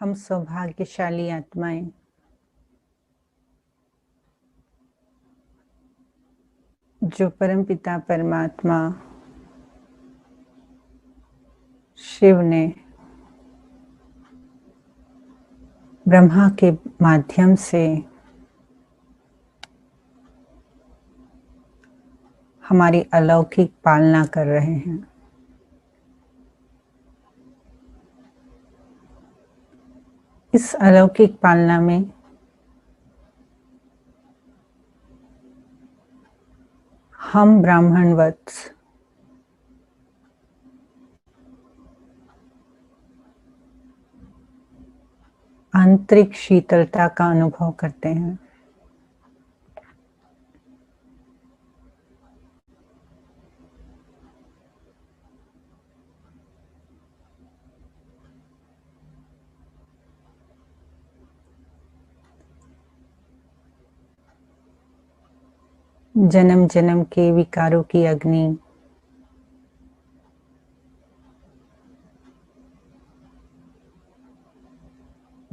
हम सौभाग्यशाली आत्माएं जो परमपिता परमात्मा शिव ने ब्रह्मा के माध्यम से हमारी अलौकिक पालना कर रहे हैं। इस अलौकिक पालना में हम ब्राह्मण वत्स आंतरिक शीतलता का अनुभव करते हैं। जन्म जन्म के विकारों की अग्नि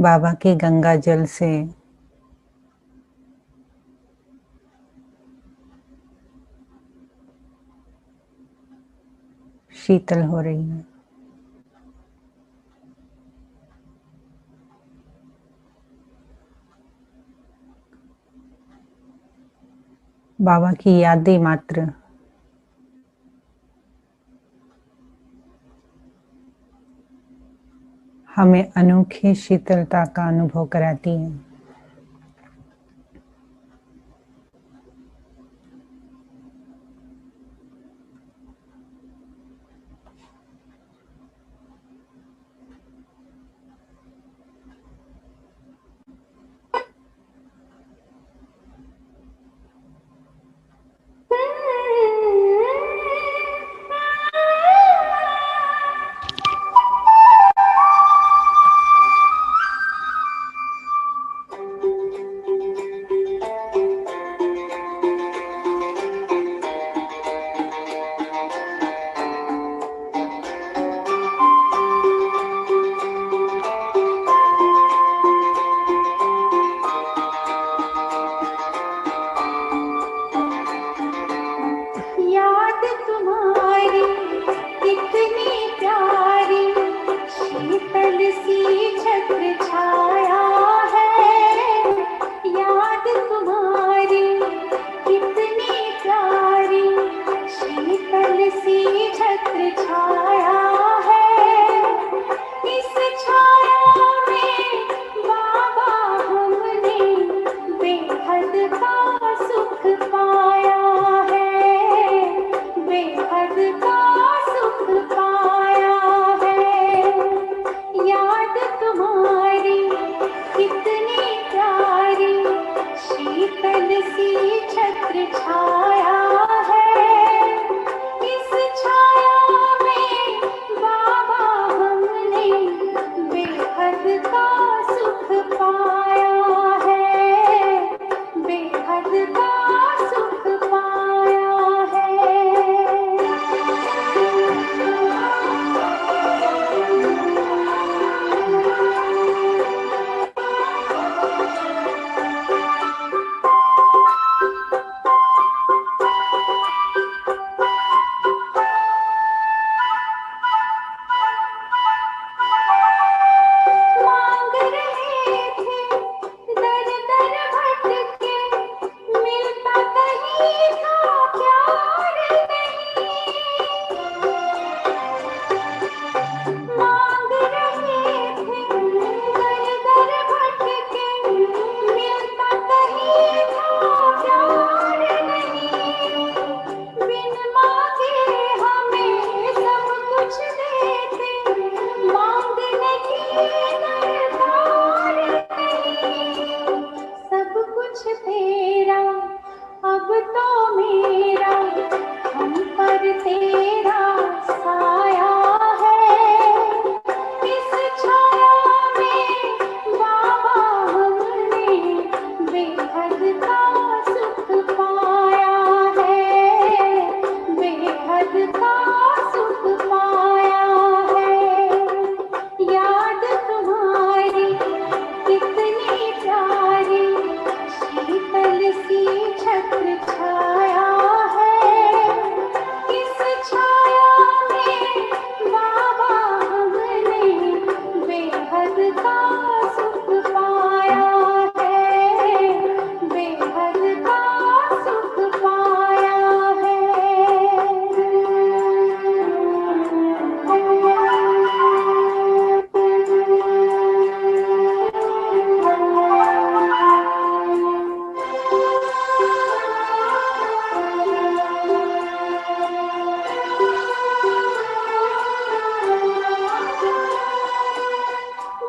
बाबा के गंगा जल से शीतल हो रही है। बाबा की यादें मात्र हमें अनोखी शीतलता का अनुभव कराती हैं।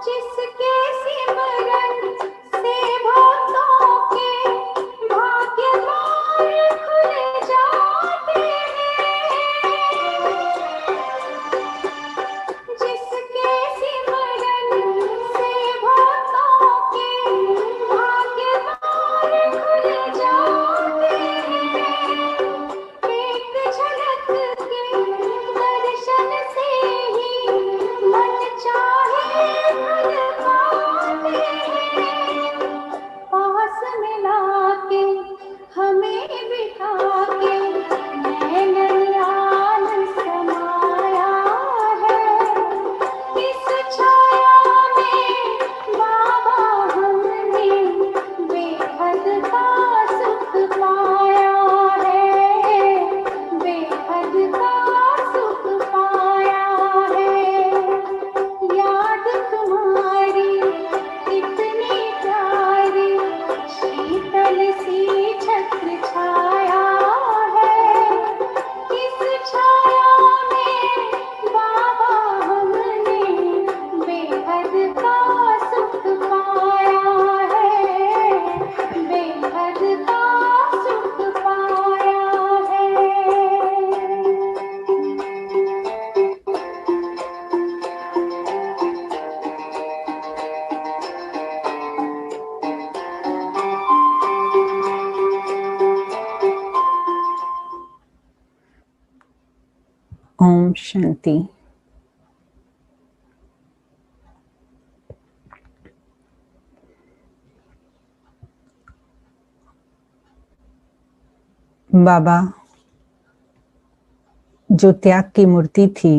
जिसके सिमरन से भक्तों के भाग्य द्वार खुल जाते हैं, जिसके सिमरन से भक्तों के भाग्य द्वार खुल जाते हैं। एक झलक के दर्शन से ही मन चाहे फल पाते हैं। पास मिला के हमें बिठा के नैनन लाल समाया है। इस छाया में बाबा हमने बेहद का सुख पाया है, बेहद का सुख पाया है। याद तुम्हारी कितनी प्यारी शीतल सी छत्र छाया है। इस छाया में बाबा हमने बेहद का सुख पाया है, बेहद का सुख पाया है। ओम शांति। बाबा जो त्याग की मूर्ति थी,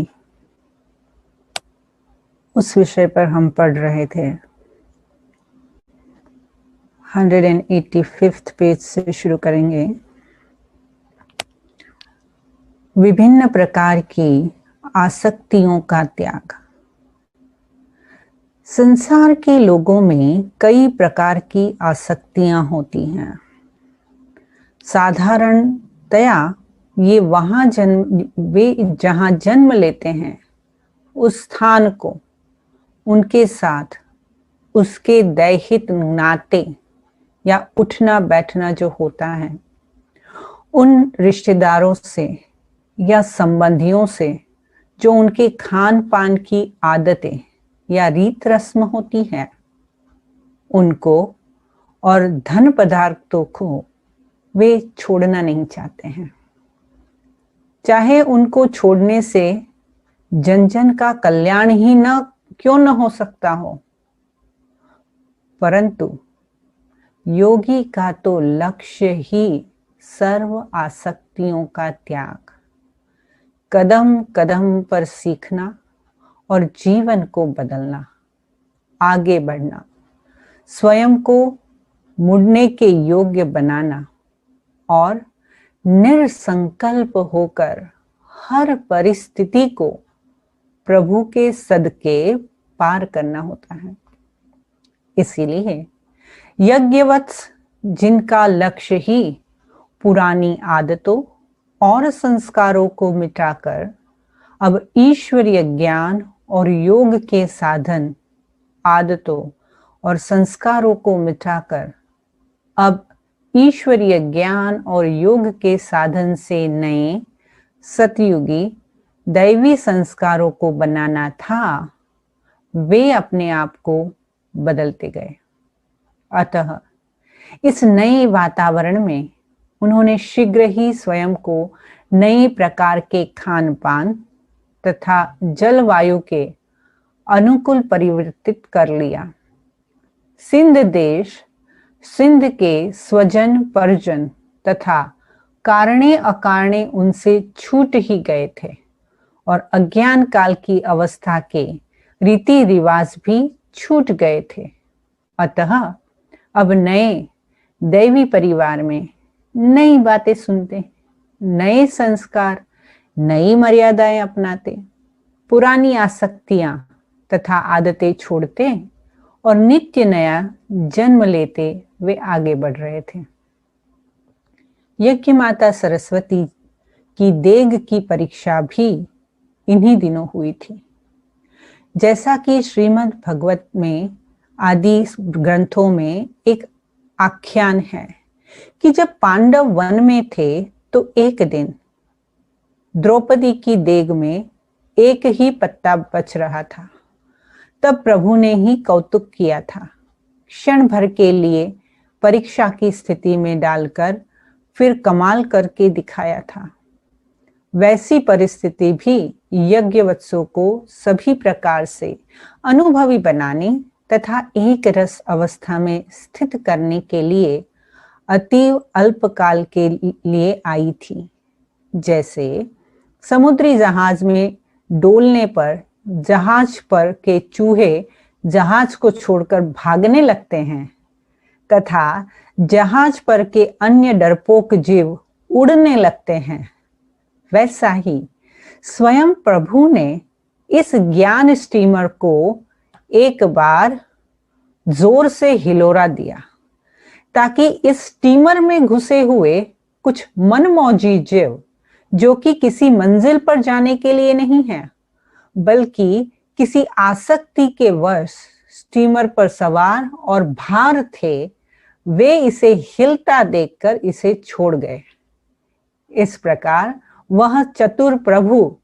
उस विषय पर हम पढ़ रहे थे। 185 पेज से शुरू करेंगे। विभिन्न प्रकार की आसक्तियों का त्याग। संसार के लोगों में कई प्रकार की आसक्तियां होती हैं। साधारणतया वे जहां जन्म लेते हैं, उस स्थान को, उनके साथ उसके दैहिक नाते या उठना बैठना जो होता है, उन रिश्तेदारों से या संबंधियों से जो उनके खान पान की आदतें या रीत रस्म होती है, उनको और धन पदार्थों को वे छोड़ना नहीं चाहते हैं। चाहे उनको छोड़ने से जन जन का कल्याण ही क्यों न हो सकता हो, परंतु योगी का तो लक्ष्य ही सर्व आसक्तियों का त्याग, कदम कदम पर सीखना और जीवन को बदलना, आगे बढ़ना, स्वयं को मुड़ने के योग्य बनाना और निरसंकल्प होकर हर परिस्थिति को प्रभु के सदके पार करना होता है। इसीलिए यज्ञवत्स, जिनका लक्ष्य ही पुरानी आदतों और संस्कारों को मिटाकर अब ईश्वरीय ज्ञान और योग के साधन, आदतों और संस्कारों को मिटाकर अब ईश्वरीय ज्ञान और योग के साधन से नए सतयुगी दैवी संस्कारों को बनाना था, वे अपने आप को बदलते गए। अतः इस नए वातावरण में उन्होंने शीघ्र ही स्वयं को नए प्रकार के खान पान तथा जलवायु के अनुकूल परिवर्तित कर लिया। सिंध देश, सिंध के स्वजन परिजन तथा कारणे अकारणे उनसे छूट ही गए थे और अज्ञान काल की अवस्था के रीति रिवाज भी छूट गए थे। अतः अब नए दैवी परिवार में नई बातें सुनते, नए संस्कार, नई मर्यादाएं अपनाते, पुरानी आसक्तियां तथा आदतें छोड़ते और नित्य नया जन्म लेते वे आगे बढ़ रहे थे। यज्ञ माता सरस्वती की देग की परीक्षा भी इन्हीं दिनों हुई थी। जैसा कि श्रीमद् भगवत में आदि ग्रंथों में एक आख्यान है कि जब पांडव वन में थे तो एक दिन द्रौपदी की देग में एक ही पत्ता बच रहा था। तब प्रभु ने ही कौतुक किया था, क्षण भर के लिए परीक्षा की स्थिति में डालकर फिर कमाल करके दिखाया था। वैसी परिस्थिति भी यज्ञवत्सों को सभी प्रकार से अनुभवी बनाने तथा एक रस अवस्था में स्थित करने के लिए अतीव अल्पकाल के लिए आई थी। जैसे समुद्री जहाज में डोलने पर जहाज पर के चूहे जहाज को छोड़कर भागने लगते हैं तथा जहाज पर के अन्य डरपोक जीव उड़ने लगते हैं, वैसा ही स्वयं प्रभु ने इस ज्ञान स्टीमर को एक बार जोर से हिलोरा दिया ताकि इस स्टीमर में घुसे हुए कुछ मनमौजी जीव, जो कि किसी मंजिल पर जाने के लिए नहीं है बल्कि किसी आसक्ति के वश स्टीमर पर सवार और भार थे, वे इसे हिलता देखकर इसे छोड़ गए। इस प्रकार वह चतुर प्रभु,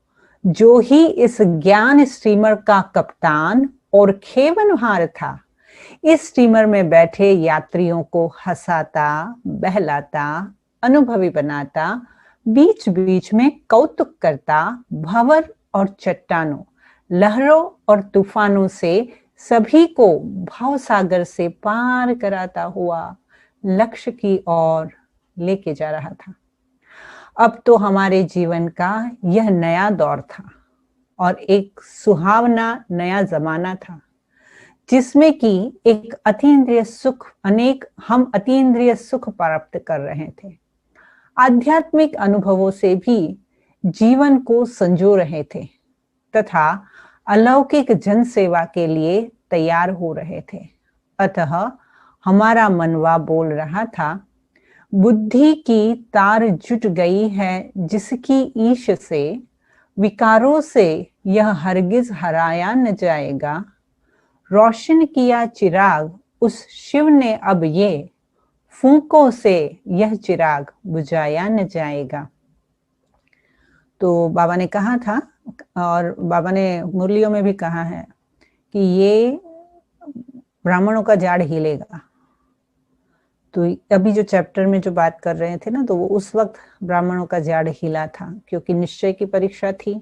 जो ही इस ज्ञान स्टीमर का कप्तान और खेवनहार था, इस स्टीमर में बैठे यात्रियों को हंसाता, बहलाता, अनुभवी बनाता, बीच बीच में कौतुक करता, भंवर और चट्टानों, लहरों और तूफानों से सभी को भवसागर से पार कराता हुआ लक्ष्य की ओर लेके जा रहा था। अब तो हमारे जीवन का यह नया दौर था और एक सुहावना नया जमाना था, जिसमें कि हम अतीन्द्रिय सुख प्राप्त कर रहे थे, आध्यात्मिक अनुभवों से भी जीवन को संजो रहे थे तथा अलौकिक जन सेवा के लिए तैयार हो रहे थे। अतः हमारा मनवा बोल रहा था, बुद्धि की तार जुट गई है जिसकी ईश से, विकारों से यह हरगिज हराया न जाएगा। रोशन किया चिराग उस शिव ने अब ये, फूंकों से यह चिराग बुझाया न जाएगा। तो बाबा ने कहा था और बाबा ने मुरलियों में भी कहा है कि ये ब्राह्मणों का जाड़ हिलेगा। तो अभी जो चैप्टर में जो बात कर रहे थे ना, तो वो उस वक्त ब्राह्मणों का जाड़ हिला था, क्योंकि निश्चय की परीक्षा थी,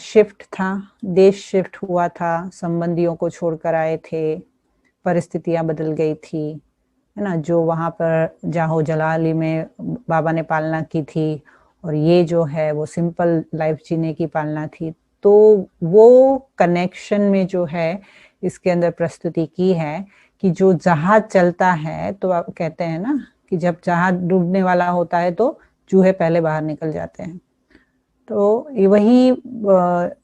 शिफ्ट था, देश शिफ्ट हुआ था, संबंधियों को छोड़कर आए थे, परिस्थितियां बदल गई थी, है ना। जो वहां पर जाहो जलाली में बाबा ने पालना की थी और ये जो है वो सिंपल लाइफ जीने की पालना थी। तो वो कनेक्शन में जो है इसके अंदर प्रस्तुति की है कि जो जहाज चलता है, तो आप कहते हैं ना कि जब जहाज डूबने वाला होता है तो चूहे पहले बाहर निकल जाते हैं। तो वही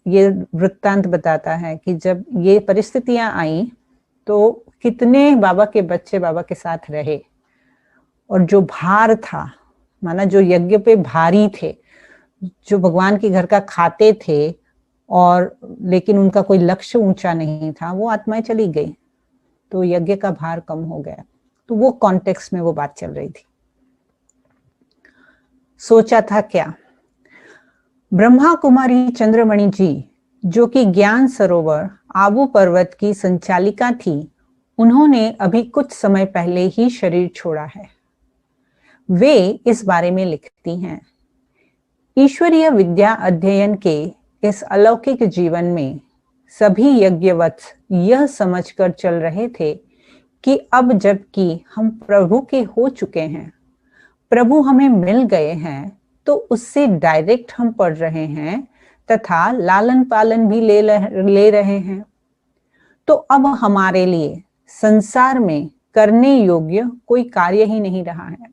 ये वृत्तांत बताता है कि जब ये परिस्थितियां आई तो कितने बाबा के बच्चे बाबा के साथ रहे, और जो भार था, माना जो यज्ञ पे भारी थे, जो भगवान के घर का खाते थे और लेकिन उनका कोई लक्ष्य ऊंचा नहीं था, वो आत्माएं चली गई, तो यज्ञ का भार कम हो गया। तो वो कॉन्टेक्स्ट में वो बात चल रही थी। सोचा था क्या, ब्रह्मा कुमारी चंद्रमणि जी, जो कि ज्ञान सरोवर आबू पर्वत की संचालिका थी, उन्होंने अभी कुछ समय पहले ही शरीर छोड़ा है। वे इस बारे में लिखती हैं, ईश्वरीय विद्या अध्ययन के इस अलौकिक जीवन में सभी यज्ञवत्स यह समझकर चल रहे थे कि अब जबकि हम प्रभु के हो चुके हैं, प्रभु हमें मिल गए हैं, तो उससे डायरेक्ट हम पढ़ रहे हैं तथा लालन पालन भी ले रहे हैं। तो अब हमारे लिए संसार में करने योग्य कोई कार्य ही नहीं रहा है,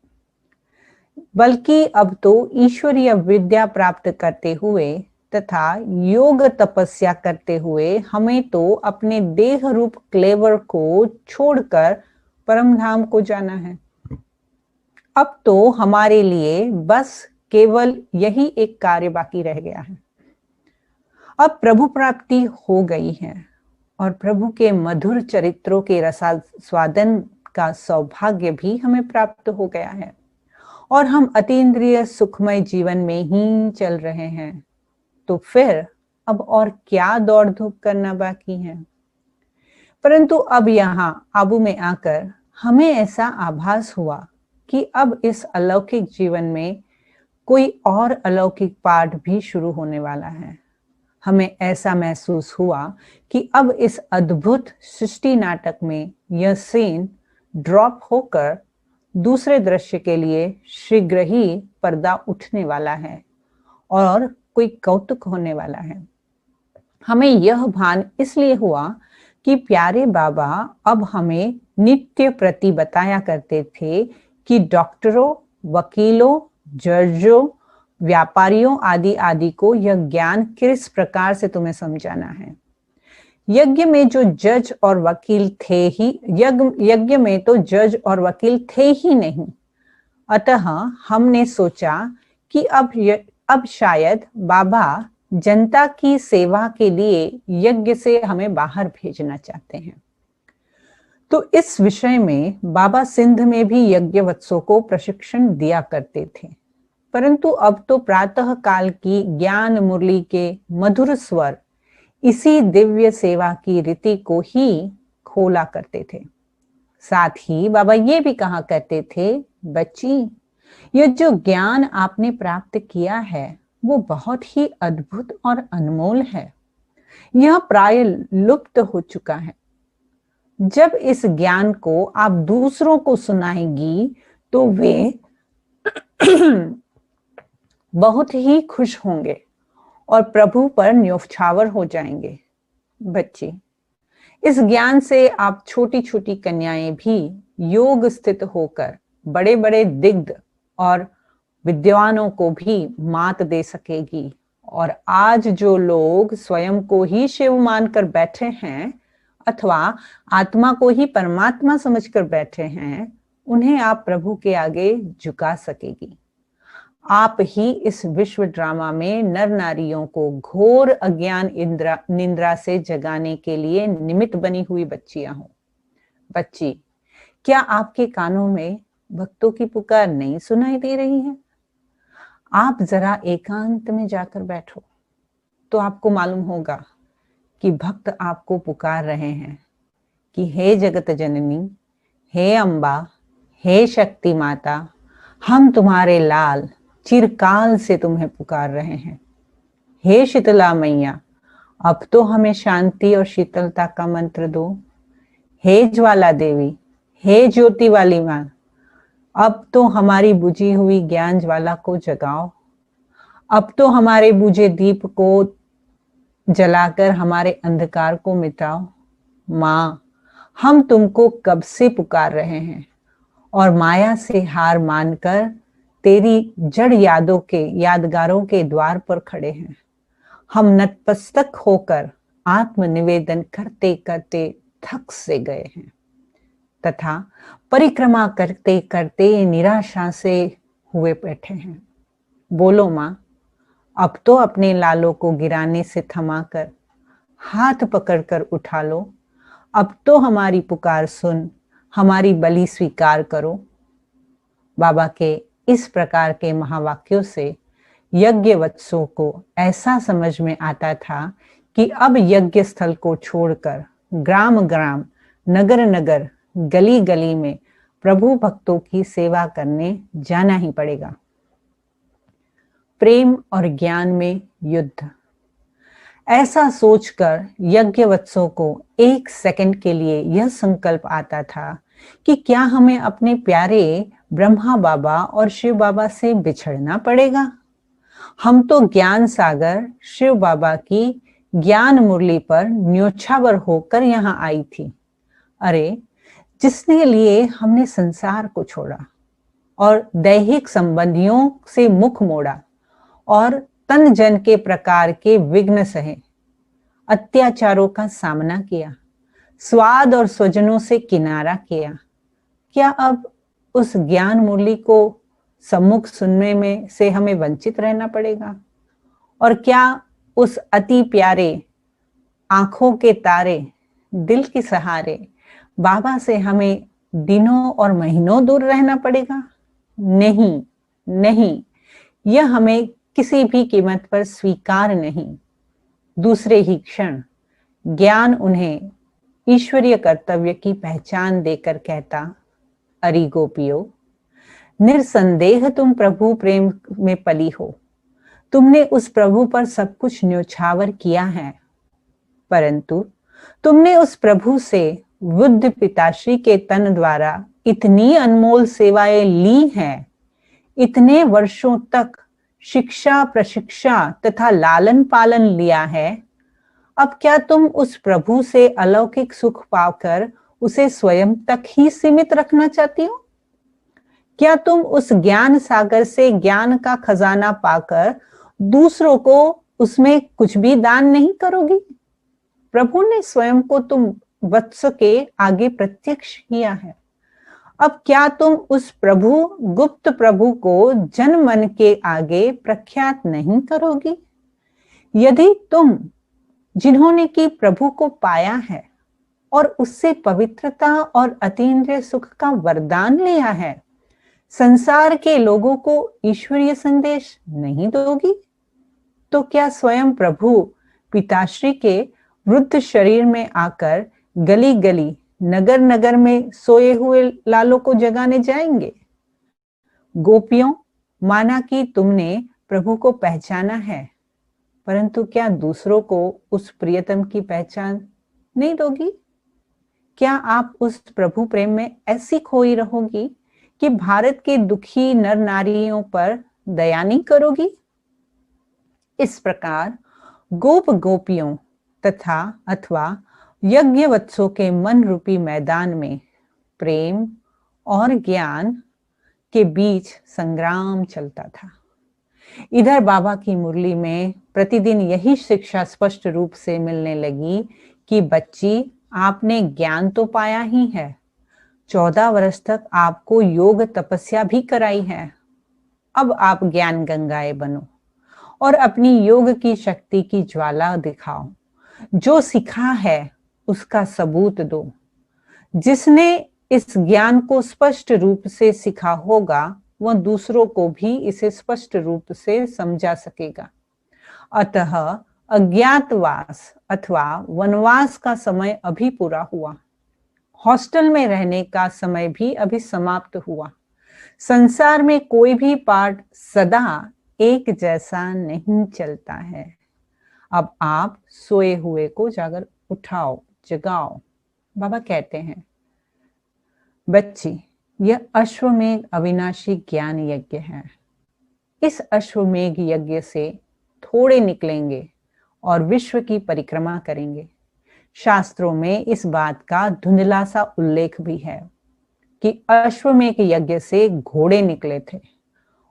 बल्कि अब तो ईश्वरीय विद्या प्राप्त करते हुए तथा योग तपस्या करते हुए हमें तो अपने देह रूप क्लेवर को छोड़कर परमधाम को जाना है। अब तो हमारे लिए बस केवल यही एक कार्य बाकी रह गया है। अब प्रभु प्राप्ति हो गई है और प्रभु के मधुर चरित्रों के रसास्वादन का सौभाग्य भी हमें प्राप्त हो गया है और हम अतीन्द्रिय सुखमय जीवन में ही चल रहे हैं। तो फिर अब और क्या दौड़ धूप करना बाकी है। परंतु अब यहाँ आबू में आकर हमें ऐसा आभास हुआ कि अब इस अलौकिक जीवन में कोई और अलौकिक पाठ भी शुरू होने वाला है। हमें ऐसा महसूस हुआ कि अब इस अद्भुत सृष्टि नाटक में यह सीन ड्रॉप होकर दूसरे दृश्य के लिए शीघ्र ही पर्दा उठने वाला है और कोई कौतुक होने वाला है। हमें यह भान इसलिए हुआ कि प्यारे बाबा अब हमें नित्य प्रति बताया करते थे कि डॉक्टरों, वकीलों, जजों, व्यापारियों आदि आदि को यह ज्ञान किस प्रकार से तुम्हें समझाना है। यज्ञ में जो जज और वकील थे ही यज्ञ में तो जज और वकील थे ही नहीं। अतः हमने सोचा कि अब शायद बाबा जनता की सेवा के लिए यज्ञ से हमें बाहर भेजना चाहते हैं। तो इस विषय में बाबा सिंध में भी यज्ञवत्सों को प्रशिक्षण दिया करते थे, परंतु अब तो प्रातः काल की ज्ञान मुरली के मधुर स्वर इसी दिव्य सेवा की रीति को ही खोला करते थे। साथ ही बाबा ये भी कहा करते थे, बच्ची, यह जो ज्ञान आपने प्राप्त किया है वो बहुत ही अद्भुत और अनमोल है। यह प्राय लुप्त हो चुका है। जब इस ज्ञान को आप दूसरों को सुनाएंगी तो वे बहुत ही खुश होंगे और प्रभु पर न्योछावर हो जाएंगे। बच्चे, इस ज्ञान से आप छोटी छोटी कन्याएं भी योग स्थित होकर बड़े बड़े दिग्ध और विद्वानों को भी मात दे सकेगी। और आज जो लोग स्वयं को ही शिव मानकर बैठे हैं अथवा आत्मा को ही परमात्मा समझकर बैठे हैं, उन्हें आप प्रभु के आगे झुका सकेगी। आप ही इस विश्व ड्रामा में नर नारियों को घोर अज्ञान निंद्रा से जगाने के लिए निमित्त बनी हुई बच्चियां हो। बच्ची, क्या आपके कानों में भक्तों की पुकार नहीं सुनाई दे रही है? आप जरा एकांत में जाकर बैठो तो आपको मालूम होगा कि भक्त आपको पुकार रहे हैं कि हे जगत जननी, हे अम्बा, हे शक्ति माता, हम तुम्हारे लाल चिरकाल से तुम्हें पुकार रहे हैं। हे शीतला मैया, अब तो हमें शांति और शीतलता का मंत्र दो। हे ज्वाला देवी, हे ज्योति वाली मां, अब तो हमारी बुझी हुई ज्ञान ज्वाला को जगाओ। अब तो हमारे बुझे दीप को जलाकर हमारे अंधकार को मिटाओ। माँ, हम तुमको कब से पुकार रहे हैं और माया से हार मानकर तेरी जड़ यादगारों के द्वार पर खड़े हैं। हम नतमस्तक होकर आत्मनिवेदन करते करते थक से गए हैं तथा परिक्रमा करते करते निराशा से हुए बैठे हैं। बोलो माँ, अब तो अपने लालों को गिराने से थमाकर हाथ पकड़कर उठा लो। अब तो हमारी पुकार सुन, हमारी बलि स्वीकार करो। बाबा के इस प्रकार के महावाक्यों से यज्ञवत्सों को ऐसा समझ में आता था कि अब यज्ञ स्थल को छोड़कर ग्राम ग्राम, नगर नगर, गली गली में प्रभु भक्तों की सेवा करने जाना ही पड़ेगा। प्रेम और ज्ञान में युद्ध, ऐसा सोचकर यज्ञवत्सों को एक सेकंड के लिए यह संकल्प आता था कि क्या हमें अपने प्यारे ब्रह्मा बाबा और शिव बाबा से बिछड़ना पड़ेगा। हम तो ज्ञान सागर शिव बाबा की ज्ञान मुरली पर न्योछावर होकर यहाँ आई थी। अरे, जिसने लिए हमने संसार को छोड़ा और दैहिक संबंधियों से मुख मोड़ा और तन जन के प्रकार के विघ्न सहे, अत्याचारों का सामना किया, स्वाद और स्वजनों से किनारा किया, क्या अब उस ज्ञान मुरली को सम्मुख सुनने में से हमें वंचित रहना पड़ेगा? और क्या उस अति प्यारे आंखों के तारे दिल के सहारे बाबा से हमें दिनों और महीनों दूर रहना पड़ेगा? नहीं, नहीं, यह हमें किसी भी कीमत पर स्वीकार नहीं। दूसरे ही क्षण ज्ञान उन्हें ईश्वरीय कर्तव्य की पहचान देकर कहता, अरे गोपियों, निर्संदेह तुम प्रभु प्रेम में पली हो। तुमने उस प्रभु पर सब कुछ न्योछावर किया है, परंतु तुमने उस प्रभु से बुद्ध पिताश्री के तन द्वारा इतनी अनमोल सेवाएं ली हैं, इतने वर्षों तक शिक्षा प्रशिक्षा तथा लालन पालन लिया है। अब क्या तुम उस प्रभु से अलौकिक सुख पाकर उसे स्वयं तक ही सीमित रखना चाहती हो? क्या तुम उस ज्ञान सागर से ज्ञान का खजाना पाकर दूसरों को उसमें कुछ भी दान नहीं करोगी? प्रभु ने स्वयं को तुम वत्स के आगे प्रत्यक्ष किया है। अब क्या तुम उस प्रभु गुप्त प्रभु को जन मन के आगे प्रख्यात नहीं करोगी? यदि तुम जिन्होंने कि प्रभु को पाया है और उससे पवित्रता और अतीन्द्रिय सुख का वरदान लिया है, संसार के लोगों को ईश्वरीय संदेश नहीं दोगी, तो क्या स्वयं प्रभु पिताश्री के वृद्ध शरीर में आकर गली गली नगर नगर में सोए हुए लालों को जगाने जाएंगे? गोपियों, माना कि तुमने प्रभु को पहचाना है, परंतु क्या दूसरों को उस प्रियतम की पहचान नहीं दोगी? क्या आप उस प्रभु प्रेम में ऐसी खोई रहोगी कि भारत के दुखी नर नारियों पर दया नहीं करोगी? इस प्रकार गोप गोपियों तथा अथवा यज्ञवत्सों के मन रूपी मैदान में प्रेम और ज्ञान के बीच संग्राम चलता था। इधर बाबा की मुरली में प्रतिदिन यही शिक्षा स्पष्ट रूप से मिलने लगी कि बच्ची, आपने ज्ञान तो पाया ही है, 14 वर्ष तक आपको योग तपस्या भी कराई है। अब आप ज्ञान गंगाएं बनो और अपनी योग की शक्ति की ज्वाला दिखाओ। जो सीखा है उसका सबूत दो। जिसने इस ज्ञान को स्पष्ट रूप से सीखा होगा वह दूसरों को भी इसे स्पष्ट रूप से समझा सकेगा। अतः अज्ञातवास अथवा वनवास का समय अभी पूरा हुआ। हॉस्टल में रहने का समय भी अभी समाप्त हुआ। संसार में कोई भी पाठ सदा एक जैसा नहीं चलता है। अब आप सोए हुए को जागर उठाओ, जगाओ। बाबा कहते हैं, बच्ची, यह अश्वमेघ अविनाशी ज्ञान यज्ञ है। इस अश्वमेघ यज्ञ से थोड़े निकलेंगे और विश्व की परिक्रमा करेंगे। शास्त्रों में इस बात का धुंधला सा उल्लेख भी है कि अश्वमेघ यज्ञ से घोड़े निकले थे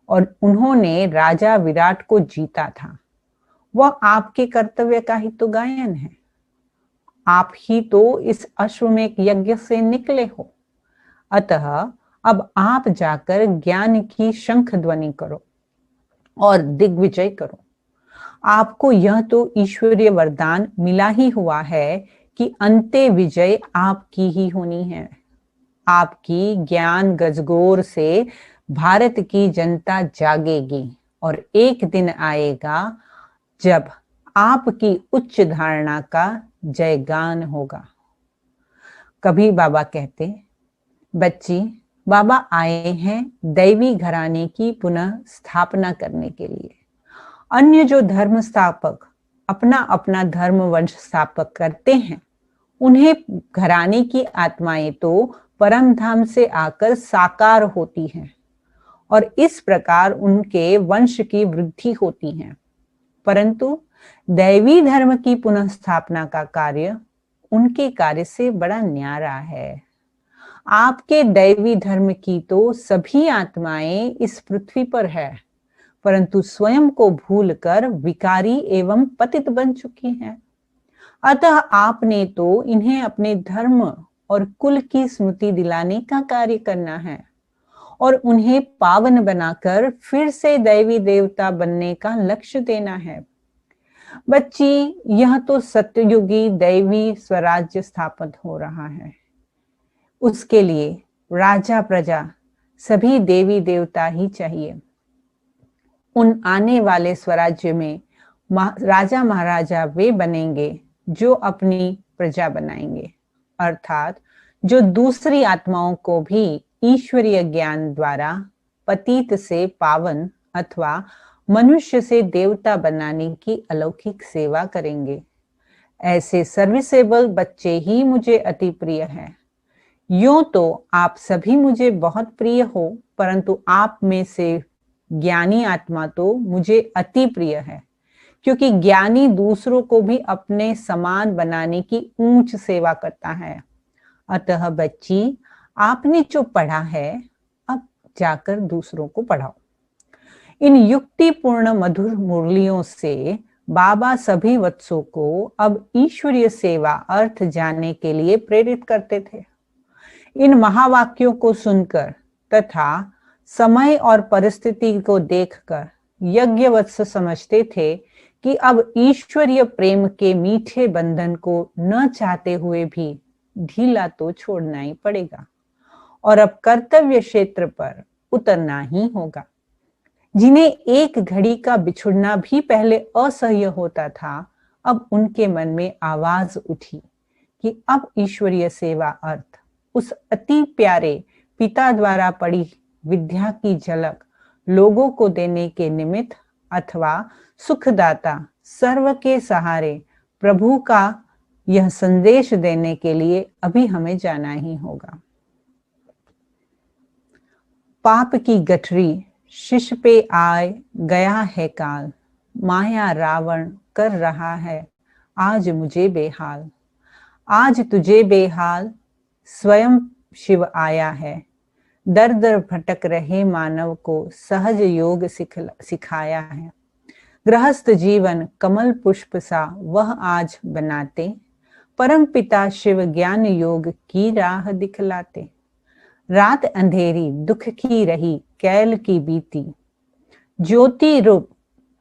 और उन्होंने राजा विराट को जीता था। वह आपके कर्तव्य का ही तो गायन है। आप ही तो इस अश्वमेघ यज्ञ से निकले हो। अतः अब आप जाकर ज्ञान की शंख ध्वनि करो और दिग्विजय करो। आपको यह तो ईश्वरीय वरदान मिला ही हुआ है कि अंत्य विजय आपकी ही होनी है। आपकी ज्ञान गजगोर से भारत की जनता जागेगी और एक दिन आएगा जब आपकी उच्च धारणा का जयगान होगा। कभी बाबा कहते, बच्ची, बाबा आए हैं दैवी घराने की पुनः स्थापना करने के लिए। अन्य जो धर्म स्थापक अपना अपना धर्म वंश स्थापक करते हैं, उन्हें घराने की आत्माएं तो परम धाम से आकर साकार होती हैं और इस प्रकार उनके वंश की वृद्धि होती है। परंतु दैवी धर्म की पुनः स्थापना का कार्य उनके कार्य से बड़ा न्यारा है। आपके दैवी धर्म की तो सभी आत्माएं इस पृथ्वी पर है, परंतु स्वयं को भूलकर विकारी एवं पतित बन चुकी हैं। अतः आपने तो इन्हें अपने धर्म और कुल की स्मृति दिलाने का कार्य करना है और उन्हें पावन बनाकर फिर से दैवी देवता बनने का लक्ष्य देना है। बच्ची, यह तो सत्ययुगी दैवी स्वराज्य स्थापित हो रहा है। उसके लिए राजा प्रजा सभी देवी देवता ही चाहिए। उन आने वाले स्वराज्य में राजा महाराजा वे बनेंगे जो अपनी प्रजा बनाएंगे, अर्थात जो दूसरी आत्माओं को भी ईश्वरीय ज्ञान द्वारा पतित से पावन अथवा मनुष्य से देवता बनाने की अलौकिक सेवा करेंगे। ऐसे सर्विसेबल बच्चे ही मुझे अति प्रिय हैं। यूं तो आप सभी मुझे बहुत प्रिय हो, परंतु आप में से ज्ञानी आत्मा तो मुझे अति प्रिय है, क्योंकि ज्ञानी दूसरों को भी अपने समान बनाने की ऊंच सेवा करता है। अतः बच्ची, आपने जो पढ़ा है अब जाकर दूसरों को पढ़ाओ। इन युक्तिपूर्ण मधुर मुरलियों से बाबा सभी वत्सों को अब ईश्वरीय सेवा अर्थ जानने के लिए प्रेरित करते थे। इन महावाक्यों को सुनकर तथा समय और परिस्थिति को देखकर यज्ञवत्स समझते थे कि अब ईश्वरीय प्रेम के मीठे बंधन को न चाहते हुए भी ढीला तो छोड़ना ही पड़ेगा और अब कर्तव्य क्षेत्र पर उतरना ही होगा। जिन्हें एक घड़ी का बिछुड़ना भी पहले असह्य होता था, अब उनके मन में आवाज उठी कि अब ईश्वरीय सेवा अर्थ उस अति प्यारे पिता द्वारा पढ़ी विद्या की झलक लोगों को देने के निमित्त अथवा सुखदाता सर्व के सहारे प्रभु का यह संदेश देने के लिए अभी हमें जाना ही होगा। पाप की गठरी शिष्य पे आए गया है काल, माया रावण कर रहा है आज मुझे बेहाल। आज तुझे बेहाल स्वयं शिव आया है, दर दर भटक रहे मानव को सहज योग सिखाया है। गृहस्थ जीवन कमल पुष्प सा वह आज बनाते, परम पिता शिव ज्ञान योग की राह दिखलाते। रात अंधेरी दुख की रही कैल की बीती, ज्योति रूप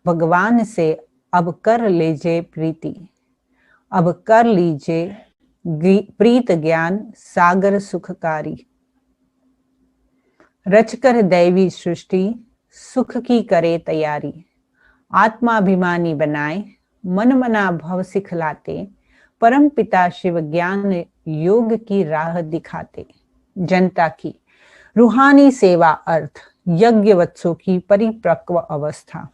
भगवान से अब कर लीजिए प्रीति। अब कर लीजिए प्रीत ज्ञान सागर सुखकारी। रचकर दैवी सृष्टि सुख की करे तैयारी। आत्माभिमानी बनाए मन मना भव सिखलाते, परम पिता शिव ज्ञान योग की राह दिखाते। जनता की रूहानी सेवा अर्थ यज्ञवत्सों की परिपक्व अवस्था।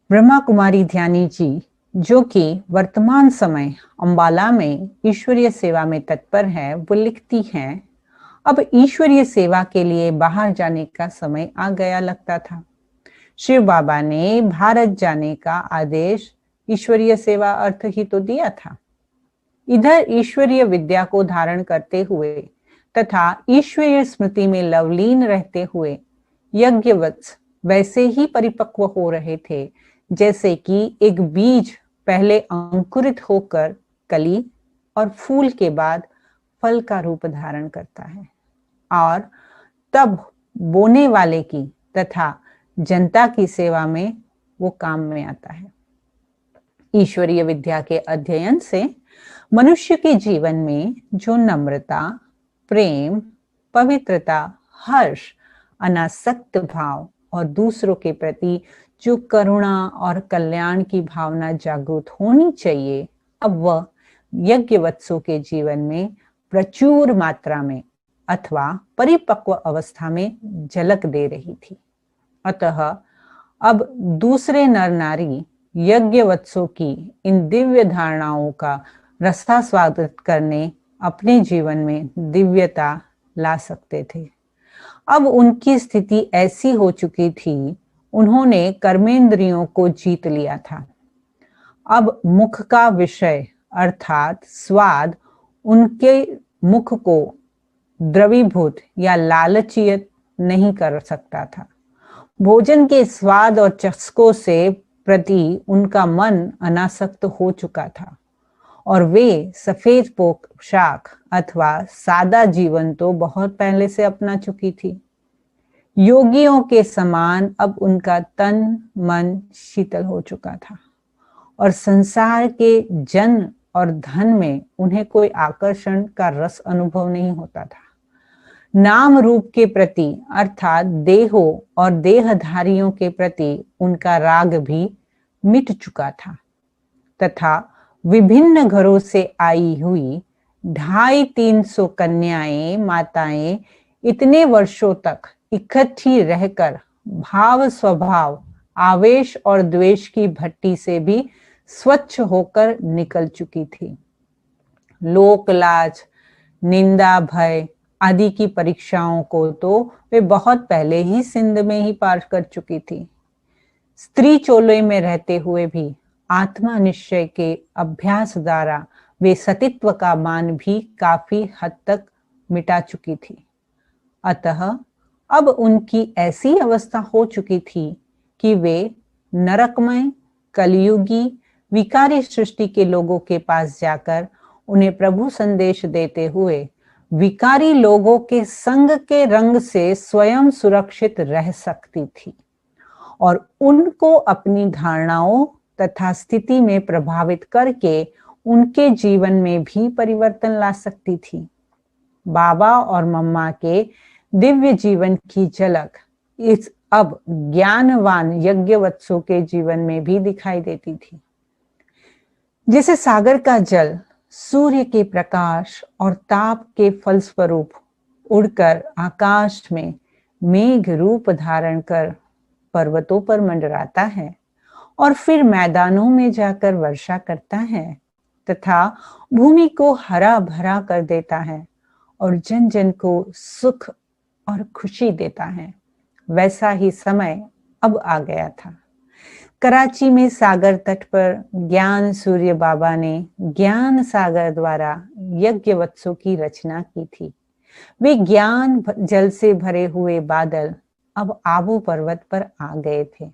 ब्रह्मा कुमारी ध्यानी जी, जो कि वर्तमान समय अंबाला में ईश्वरीय सेवा में तत्पर है, वो लिखती हैं, अब ईश्वरीय सेवा के लिए बाहर जाने का समय आ गया लगता था। शिव बाबा ने भारत जाने का आदेश ईश्वरीय सेवा अर्थ ही तो दिया था। इधर ईश्वरीय विद्या को धारण करते हुए तथा ईश्वरीय स्मृति में लवलीन रहते हुए यज्ञवत्स वैसे ही परिपक्व हो रहे थे जैसे कि एक बीज पहले अंकुरित होकर कली और फूल के बाद फल का रूप धारण करता है और तब बोने वाले की तथा जनता की सेवा में वो काम में आता है। ईश्वरीय विद्या के अध्ययन से मनुष्य के जीवन में जो नम्रता, प्रेम, पवित्रता, हर्ष, अनासक्त भाव और दूसरों के प्रति जो करुणा और कल्याण की भावना जागृत होनी चाहिए, अब वह यज्ञवत्सों के जीवन में प्रचुर मात्रा में अथवा परिपक्व अवस्था में झलक दे रही थी। अतः अब दूसरे नर नारी यज्ञवत्सों की इन दिव्य धारणाओं का रसास्वाद करने अपने जीवन में दिव्यता ला सकते थे। अब उनकी स्थिति ऐसी हो चुकी थी, उन्होंने कर्मेंद्रियों को जीत लिया था। अब मुख का विषय अर्थात स्वाद उनके मुख को द्रवीभूत या लालचियत नहीं कर सकता था। भोजन के स्वाद और चस्कों से प्रति उनका मन अनासक्त हो चुका था और वे सफेद पोशाक अथवा सादा जीवन तो बहुत पहले से अपना चुकी थी। योगियों के समान अब उनका तन मन शीतल हो चुका था और संसार के जन और धन में उन्हें कोई आकर्षण का रस अनुभव नहीं होता था। नाम रूप के प्रति अर्थात देहों और देहधारियों के प्रति उनका राग भी मिट चुका था तथा विभिन्न घरों से आई हुई 250-300 कन्याएं माताएं इतने वर्षों तक इकट्ठी रहकर भाव स्वभाव आवेश और द्वेष की भट्टी से भी स्वच्छ होकर निकल चुकी थी। लोक लाज, निंदा, भय आदि की परीक्षाओं को तो वे बहुत पहले ही सिंध में ही पार कर चुकी थी। स्त्री चोले में रहते हुए भी आत्मा निश्चय के अभ्यास द्वारा वे सतीत्व का मान भी काफी हद तक मिटा चुकी थी। अतः अब उनकी ऐसी अवस्था हो चुकी थी कि वे नरकमय कलयुगी विकारी सृष्टि के लोगों के पास जाकर उन्हें प्रभु संदेश देते हुए विकारी लोगों के संग के रंग से स्वयं सुरक्षित रह सकती थी और उनको अपनी धारणाओं तथा स्थिति में प्रभावित करके उनके जीवन में भी परिवर्तन ला सकती थी। बाबा और मम्मा के दिव्य जीवन की झलक इस अब ज्ञानवान यज्ञवत्सों के जीवन में भी दिखाई देती थी। जैसे सागर का जल सूर्य के प्रकाश और ताप के फलस्वरूप उड़कर आकाश में मेघ रूप धारण कर पर्वतों पर मंडराता है और फिर मैदानों में जाकर वर्षा करता है तथा भूमि को हरा भरा कर देता है और जन जन को सुख और खुशी देता है, वैसा ही समय अब आ गया था। कराची में सागर तट पर ज्ञान सूर्य बाबा ने ज्ञान सागर द्वारा यज्ञवत्सों की रचना की थी। वे ज्ञान जल से भरे हुए बादल अब आबू पर्वत पर आ गए थे।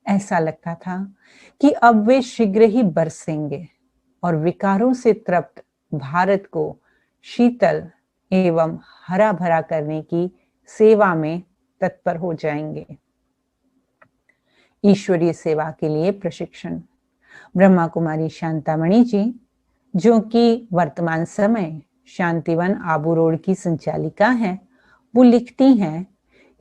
ऐसा लगता था कि अब वे शीघ्र ही बरसेंगे और विकारों से तृप्त भारत को शीतल एवं हरा भरा करने की सेवा में तत्पर हो जाएंगे। ईश्वरीय सेवा के लिए प्रशिक्षण। ब्रह्मा कुमारी शांतामणि जी, जो कि वर्तमान समय शांतिवन आबू रोड की संचालिका हैं, वो लिखती हैं,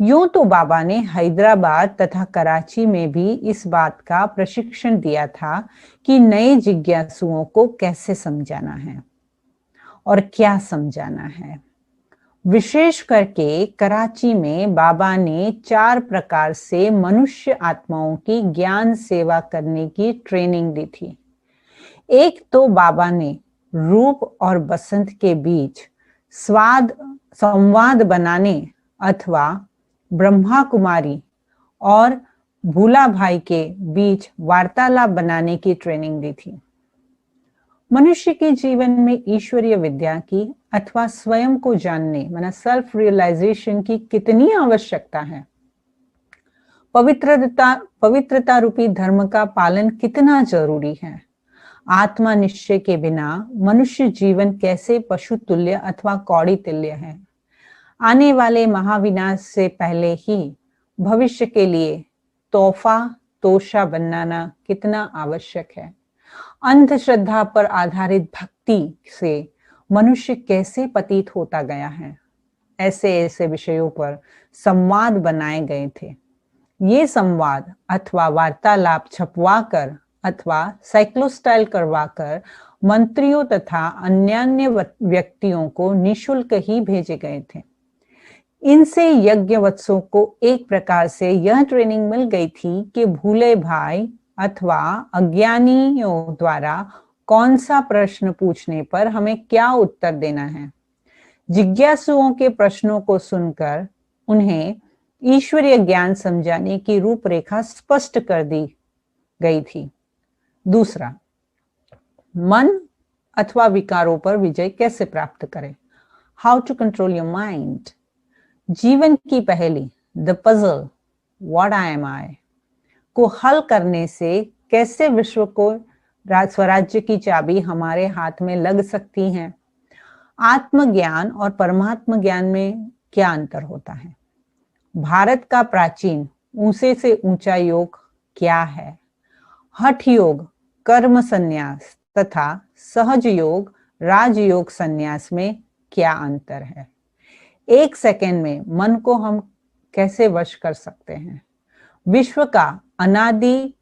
यूं तो बाबा ने हैदराबाद तथा कराची में भी इस बात का प्रशिक्षण दिया था कि नए जिज्ञासुओं को कैसे समझाना है और क्या समझाना है। विशेष करके कराची में बाबा ने 4 प्रकार से मनुष्य आत्माओं की ज्ञान सेवा करने की ट्रेनिंग दी थी। एक तो बाबा ने रूप और बसंत के बीच संवाद बनाने अथवा ब्रह्मा कुमारी और भूला भाई के बीच वार्तालाप बनाने की ट्रेनिंग दी थी। मनुष्य के जीवन में ईश्वरीय विद्या की अथवा स्वयं को जानने माना सेल्फ रियलाइजेशन की कितनी आवश्यकता है। पवित्रता रूपी धर्म का पालन कितना जरूरी है। आत्मा निश्चय के बिना मनुष्य जीवन कैसे पशु तुल्य अथवा कौड़ी तुल्य है। आने वाले महाविनाश से पहले ही भविष्य के लिए तोशा बनाना कितना आवश्यक है। अंधश्रद्धा पर आधारित भक्ति से मनुष्य कैसे पतित होता गया है। ऐसे ऐसे विषयों पर संवाद बनाए गए थे। ये संवाद अथवा वार्तालाप छपवाकर अथवा साइक्लोस्टाइल करवाकर मंत्रियों तथा अन्य व्यक्तियों को निशुल्क ही भेजे गए थे। इनसे यज्ञवत्सों को एक प्रकार से यह ट्रेनिंग मिल गई थी कि भूले भाई अथवा अज्ञानियों द्वारा कौन सा प्रश्न पूछने पर हमें क्या उत्तर देना है। जिज्ञासुओं के प्रश्नों को सुनकर उन्हें ईश्वरीय ज्ञान समझाने की रूपरेखा स्पष्ट कर दी गई थी। दूसरा, मन अथवा विकारों पर विजय कैसे प्राप्त करें। How to control your mind. जीवन की पहेली the puzzle what I am I को हल करने से कैसे विश्व को स्वराज्य की चाबी हमारे हाथ में लग सकती है। आत्मज्ञान और परमात्म ज्ञान में क्या अंतर होता है। भारत का प्राचीन ऊंचे से ऊंचा योग क्या है। हठ योग कर्म संन्यास तथा सहज योग राजयोग संन्यास में क्या अंतर है? एक सेकेंड में मन को हम कैसे वश कर सकते हैं? विश्व का अनादि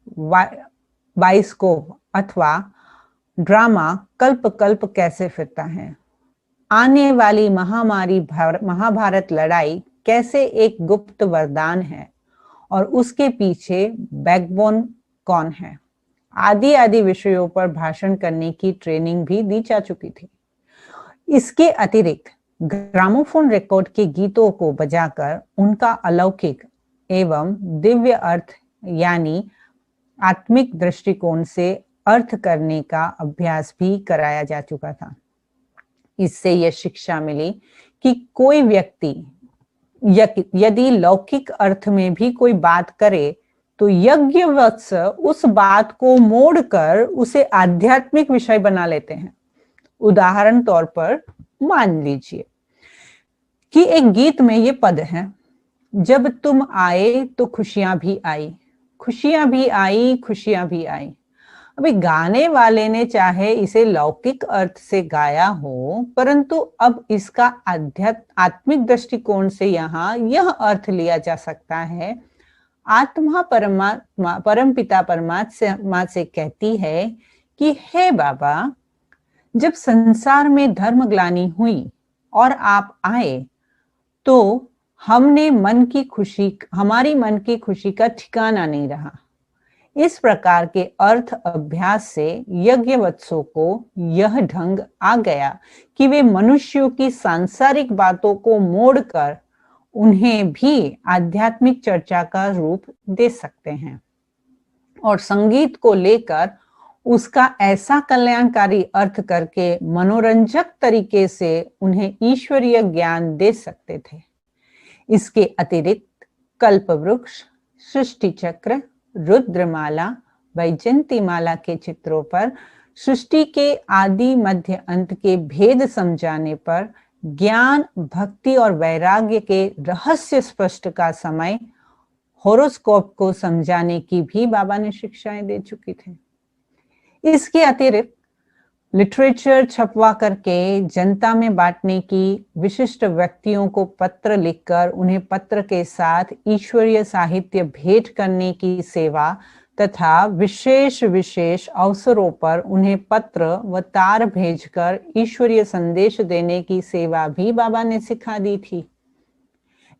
बाइस्कोप अथवा ड्रामा कल्प कल्प कैसे फिरता है? आने वाली महामारी महाभारत लड़ाई कैसे एक गुप्त वरदान है और उसके पीछे बैकबोन कौन है? आदि आदि विषयों पर भाषण करने की ट्रेनिंग भी दी जा चुकी थी। इसके अतिरिक्त ग्रामोफोन रिकॉर्ड के गीतों को बजाकर उनका अलौकिक एवं दिव्य अर्थ यानी आत्मिक दृष्टिकोण से अर्थ करने का अभ्यास भी कराया जा चुका था। इससे यह शिक्षा मिली कि कोई व्यक्ति यदि लौकिक अर्थ में भी कोई बात करे तो यज्ञवत्स उस बात को मोड़कर उसे आध्यात्मिक विषय बना लेते हैं। उदाहरण तौर पर मान लीजिए कि एक गीत में ये पद है, जब तुम आए तो खुशियां भी आई, खुशियां भी आई, खुशियां भी आई। अभी गाने वाले ने चाहे इसे लौकिक अर्थ से गाया हो, परंतु अब इसका आत्मिक दृष्टिकोण से यहाँ यह अर्थ लिया जा सकता है, आत्मा परमात्मा परमपिता परमात्मा से कहती है कि हे बाबा, जब संसार में धर्म ग्लानि हुई और आप आए तो हमारी मन की खुशी का ठिकाना नहीं रहा। इस प्रकार के अर्थ अभ्यास से यज्ञवत्सों को यह ढंग आ गया कि वे मनुष्यों की सांसारिक बातों को मोड़कर उन्हें भी आध्यात्मिक चर्चा का रूप दे सकते हैं और संगीत को लेकर उसका ऐसा कल्याणकारी अर्थ करके मनोरंजक तरीके से उन्हें ईश्वरीय ज्ञान दे सकते थे। इसके अतिरिक्त कल्पवृक्ष, सृष्टि चक्र, रुद्रमाला, वैजयंतीमाला के चित्रों पर सृष्टि के आदि मध्य अंत के भेद समझाने पर ज्ञान, भक्ति और वैराग्य के रहस्य स्पष्ट का समय होरोस्कोप को समझाने की भी बाबा ने शिक्षाएं दे चुकी थे। इसके अतिरिक्त लिटरेचर छपवा करके जनता में बांटने की, विशिष्ट व्यक्तियों को पत्र लिखकर उन्हें पत्र के साथ ईश्वरीय साहित्य भेंट करने की सेवा तथा विशेष अवसरों पर उन्हें पत्र व तार भेजकर ईश्वरीय संदेश देने की सेवा भी बाबा ने सिखा दी थी।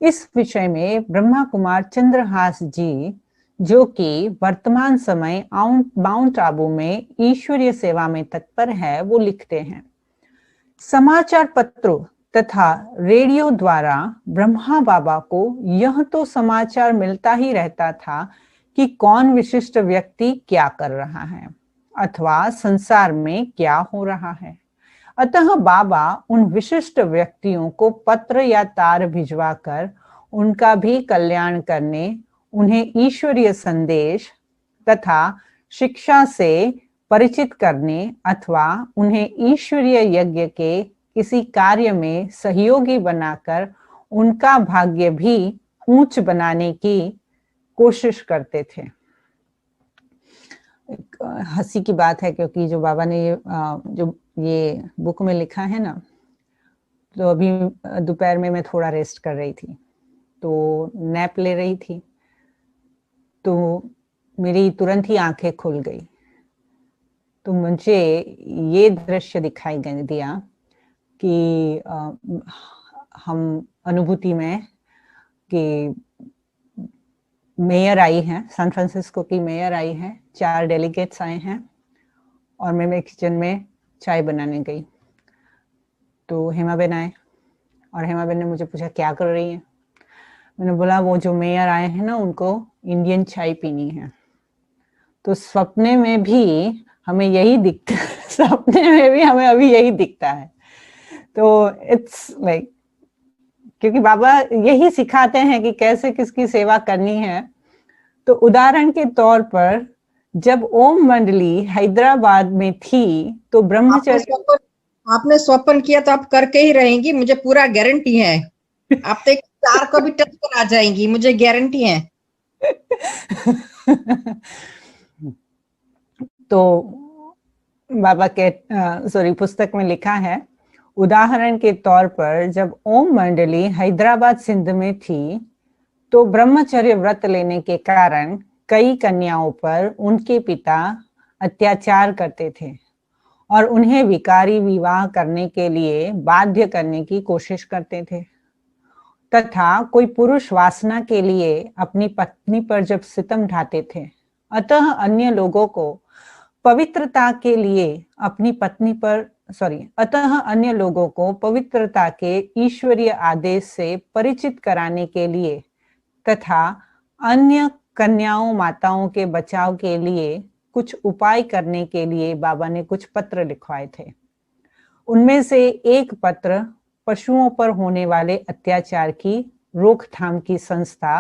इस विषय में ब्रह्मा कुमार चंद्रहास जी, जो कि वर्तमान समय माउंट आबू में ईश्वरीय सेवा में तत्पर है, वो लिखते हैं, समाचार पत्रों तथा रेडियो द्वारा ब्रह्मा बाबा को यह तो समाचार मिलता ही रहता था कि कौन विशिष्ट व्यक्ति क्या कर रहा है अथवा संसार में क्या हो रहा है। अतः बाबा उन विशिष्ट व्यक्तियों को पत्र या तार भिजवाकर उनका भी कल्याण करने, उन्हें ईश्वरीय संदेश तथा शिक्षा से परिचित करने अथवा उन्हें ईश्वरीय यज्ञ के किसी कार्य में सहयोगी बनाकर उनका भाग्य भी ऊंच बनाने की कोशिश करते थे। हंसी की बात है क्योंकि जो बाबा ने ये बुक में लिखा है ना, तो अभी दोपहर में मैं थोड़ा रेस्ट कर रही थी, तो नैप ले रही थी, तो मेरी तुरंत ही आंखें खुल गई। तो मुझे ये दृश्य दिखाई दिया कि हम अनुभूति में कि मेयर आई है, सैन फ्रांसिस्को की मेयर आई है, 4 डेलीगेट्स आए हैं और मैं मेरे किचन में चाय बनाने गई तो हेमा बेन आए और हेमा बेन ने मुझे पूछा क्या कर रही है। मैंने बोला वो जो मेयर आए हैं ना, उनको इंडियन चाय पीनी है। तो सपने में भी हमें यही दिखता है, सपने में भी हमें अभी यही दिखता है। तो इट्स लाइक क्योंकि बाबा यही सिखाते हैं कि कैसे किसकी सेवा करनी है। तो उदाहरण के तौर पर जब ओम मंडली हैदराबाद में थी तो ब्रह्मचर्य आपने स्वप्न किया तो आप करके ही रहेंगी, मुझे पूरा गारंटी है। आप तो एक स्टार को भी टच कर आ जाएंगी, मुझे गारंटी है। तो बाबा के पुस्तक में लिखा है, उदाहरण के तौर पर जब ओम मंडली हैदराबाद सिंध में थी तो ब्रह्मचर्य व्रत लेने के कारण कई कन्याओं पर उनके पिता अत्याचार करते थे और उन्हें विकारी विवाह करने के लिए बाध्य करने की कोशिश करते थे, तथा कोई पुरुष वासना के लिए अपनी पत्नी पर जब सितम ढाते थे, अतः अन्य लोगों को पवित्रता के लिए अपनी पत्नी पर अन्य लोगों को पवित्रता के ईश्वरीय आदेश से परिचित कराने के लिए तथा अन्य कन्याओं माताओं के बचाव के लिए कुछ उपाय करने के लिए बाबा ने कुछ पत्र लिखवाए थे। उनमें से एक पत्र पशुओं पर होने वाले अत्याचार की रोकथाम की संस्था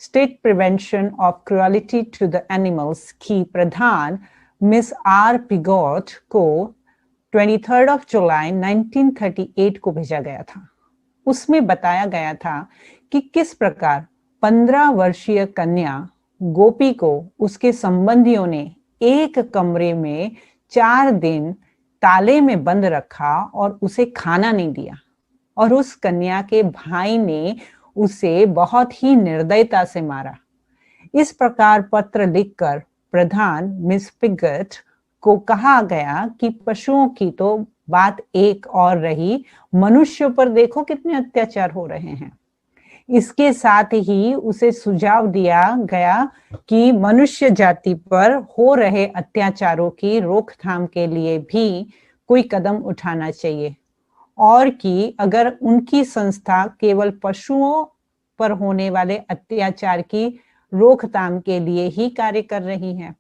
state prevention of cruelty to the animals की प्रधान मिस आर पिगॉट को 23 जुलाई 1938 को भेजा गया था। उसमें बताया गया था कि किस प्रकार 15 वर्षीय कन्या गोपी को उसके संबंधियों ने एक कमरे में 4 दिन ताले में बंद रखा और उसे खाना नहीं दिया, और उस कन्या के भाई ने उसे बहुत ही निर्दयता से मारा। इस प्रकार पत्र लिखकर प्रधान मिस पिगट को कहा गया कि पशुओं की तो बात एक और रही, मनुष्यों पर देखो कितने अत्याचार हो रहे हैं। इसके साथ ही उसे सुझाव दिया गया कि मनुष्य जाति पर हो रहे अत्याचारों की रोकथाम के लिए भी कोई कदम उठाना चाहिए, और कि अगर उनकी संस्था केवल पशुओं पर होने वाले अत्याचार की रोकथाम के लिए ही कार्य कर रही है,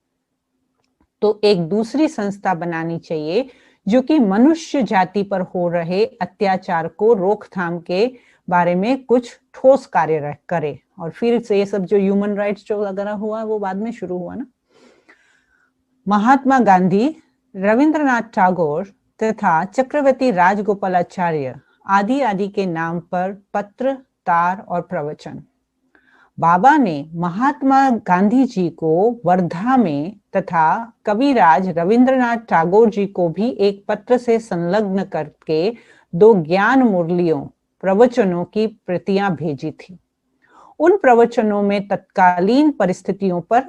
तो एक दूसरी संस्था बनानी चाहिए जो कि मनुष्य जाति पर हो रहे अत्याचार को रोकथाम के बारे में कुछ ठोस कार्य करे। और फिर से ये सब जो ह्यूमन राइट्स जो वगैरह हुआ वो बाद में शुरू हुआ ना। महात्मा गांधी, रविंद्रनाथ टैगोर तथा चक्रवर्ती राजगोपालाचार्य आदि के नाम पर पत्र, तार और प्रवचन। बाबा ने महात्मा गांधी जी को वर्धा में तथा कविराज रविंद्रनाथ टैगोर जी को भी एक पत्र से संलग्न करके 2 ज्ञान मुरलियों प्रवचनों की प्रतियां भेजी थी। उन प्रवचनों में तत्कालीन परिस्थितियों पर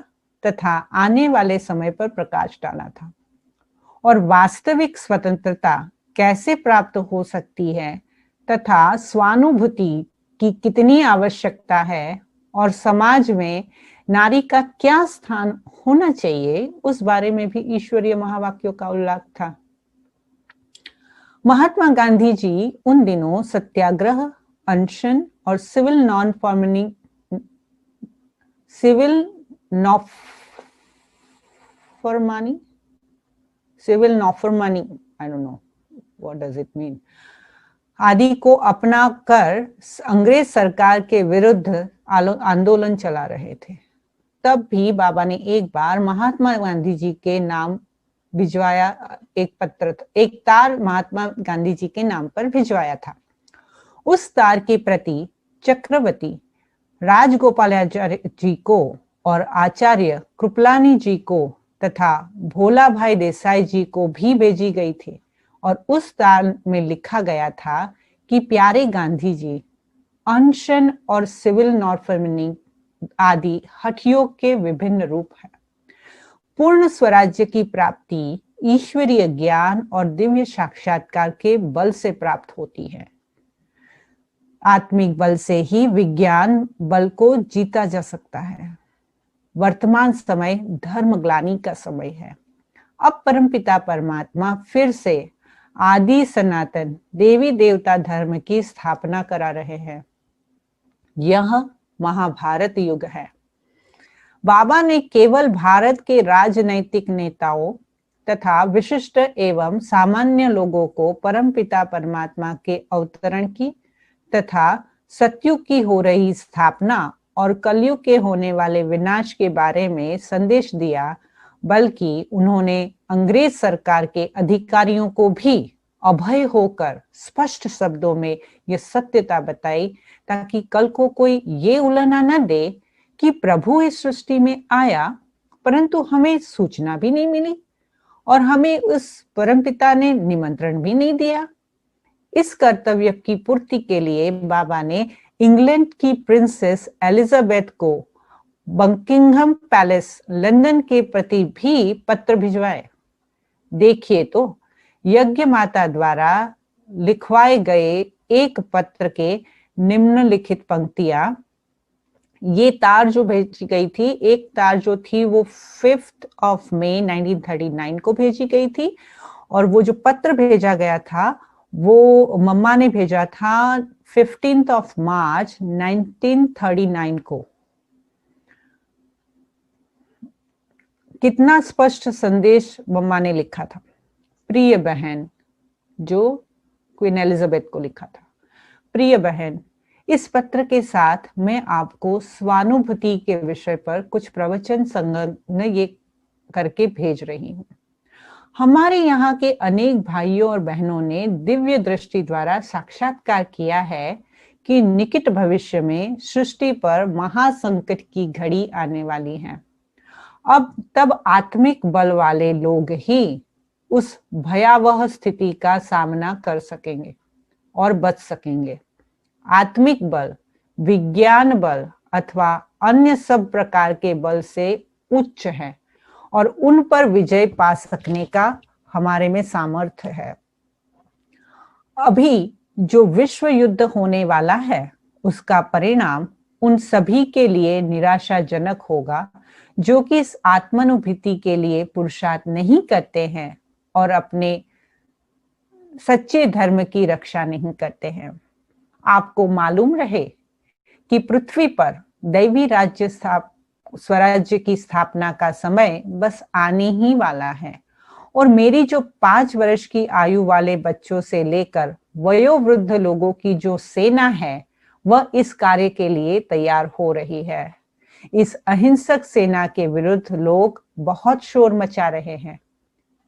तथा आने वाले समय पर प्रकाश डाला था, और वास्तविक स्वतंत्रता कैसे प्राप्त हो सकती है तथा स्वानुभूति की कितनी आवश्यकता है और समाज में नारी का क्या स्थान होना चाहिए, उस बारे में भी ईश्वरीय महावाक्यों का उल्लेख था। महात्मा गांधी जी उन दिनों सत्याग्रह, अनशन और सिविल नॉफरमानी, I don't know what does it mean, आदि को अपना कर अंग्रेज सरकार के विरुद्ध आंदोलन चला रहे थे। तब भी बाबा ने एक बार महात्मा गांधी जी के नाम भिजवाया, एक तार महात्मा गांधी जी के नाम पर भिजवाया था। उस तार की प्रति चक्रवर्ती राजगोपालाचार्य जी को और आचार्य कृपलानी जी को तथा भोला भाई देसाई जी को भी भेजी गई थी, और उस तार में लिखा गया था कि प्यारे गांधी जी, अनशन और सिविल नॉफरमानी आदि हठयोग के विभिन्न रूप है। पूर्ण स्वराज्य की प्राप्ति ईश्वरीय ज्ञान और दिव्य साक्षात्कार के बल से प्राप्त होती है। आत्मिक बल से ही विज्ञान बल को जीता जा सकता है। वर्तमान समय धर्म ग्लानि का समय है। अब परमपिता परमात्मा फिर से आदि सनातन देवी देवता धर्म की स्थापना करा रहे हैं। यह महाभारत युग है। बाबा ने केवल भारत के राजनैतिक नेताओं तथा विशिष्ट एवं सामान्य लोगों को परमपिता परमात्मा के अवतरण की तथा सतयुग की हो रही स्थापना और कलयुग के होने वाले विनाश के बारे में संदेश दिया, बल्कि उन्होंने अंग्रेज सरकार के अधिकारियों को भी अभय होकर स्पष्ट शब्दों में यह सत्यता बताई, ताकि कल को कोई ये उलाहना न दे कि प्रभु इस सृष्टि में आया परंतु हमें सूचना भी नहीं मिली, और हमें उस परमपिता ने निमंत्रण भी नहीं दिया। इस कर्तव्य की पूर्ति के लिए बाबा ने इंग्लैंड की प्रिंसेस एलिजाबेथ को बकिंघम पैलेस लंदन के प्रति भी पत्र भिजवाए। देखिए तो, यज्ञ माता द्वारा लिखवाए गए एक पत्र के निम्नलिखित पंक्तियां, ये तार जो भेजी गई थी, एक तार जो थी वो 5 मई 1939 को भेजी गई थी, और वो जो पत्र भेजा गया था वो मम्मा ने भेजा था 15 मार्च 1939 को। कितना स्पष्ट संदेश मम्मा ने लिखा था। प्रिय बहन, जो क्वीन एलिजाबेथ को लिखा था, प्रिय बहन, इस पत्र के साथ मैं आपको स्वानुभूति के विषय पर कुछ प्रवचन संलग्न ये करके भेज रही हूँ। हमारे यहाँ के अनेक भाइयों और बहनों ने दिव्य दृष्टि द्वारा साक्षात्कार किया है कि निकट भविष्य में सृष्टि पर महासंकट की घड़ी आने वाली है। अब तब आत्मिक बल वाले लोग ही उस भयावह स्थिति का सामना कर सकेंगे और बच सकेंगे। आत्मिक बल, विज्ञान बल अथवा अन्य सब प्रकार के बल से उच्च है और उन पर विजय पा सकने का हमारे में सामर्थ्य है। अभी जो विश्व युद्ध होने वाला है उसका परिणाम उन सभी के लिए निराशाजनक होगा जो कि इस आत्मानुभूति के लिए पुरुषार्थ नहीं करते हैं और अपने सच्चे धर्म की रक्षा नहीं करते हैं। आपको मालूम रहे कि पृथ्वी पर दैवी राज्य स्वराज्य की स्थापना का समय बस आने ही वाला है और मेरी जो 5 वर्ष की आयु वाले बच्चों से लेकर वयोवृद्ध लोगों की जो सेना है वह इस कार्य के लिए तैयार हो रही है। इस अहिंसक सेना के विरुद्ध लोग बहुत शोर मचा रहे हैं।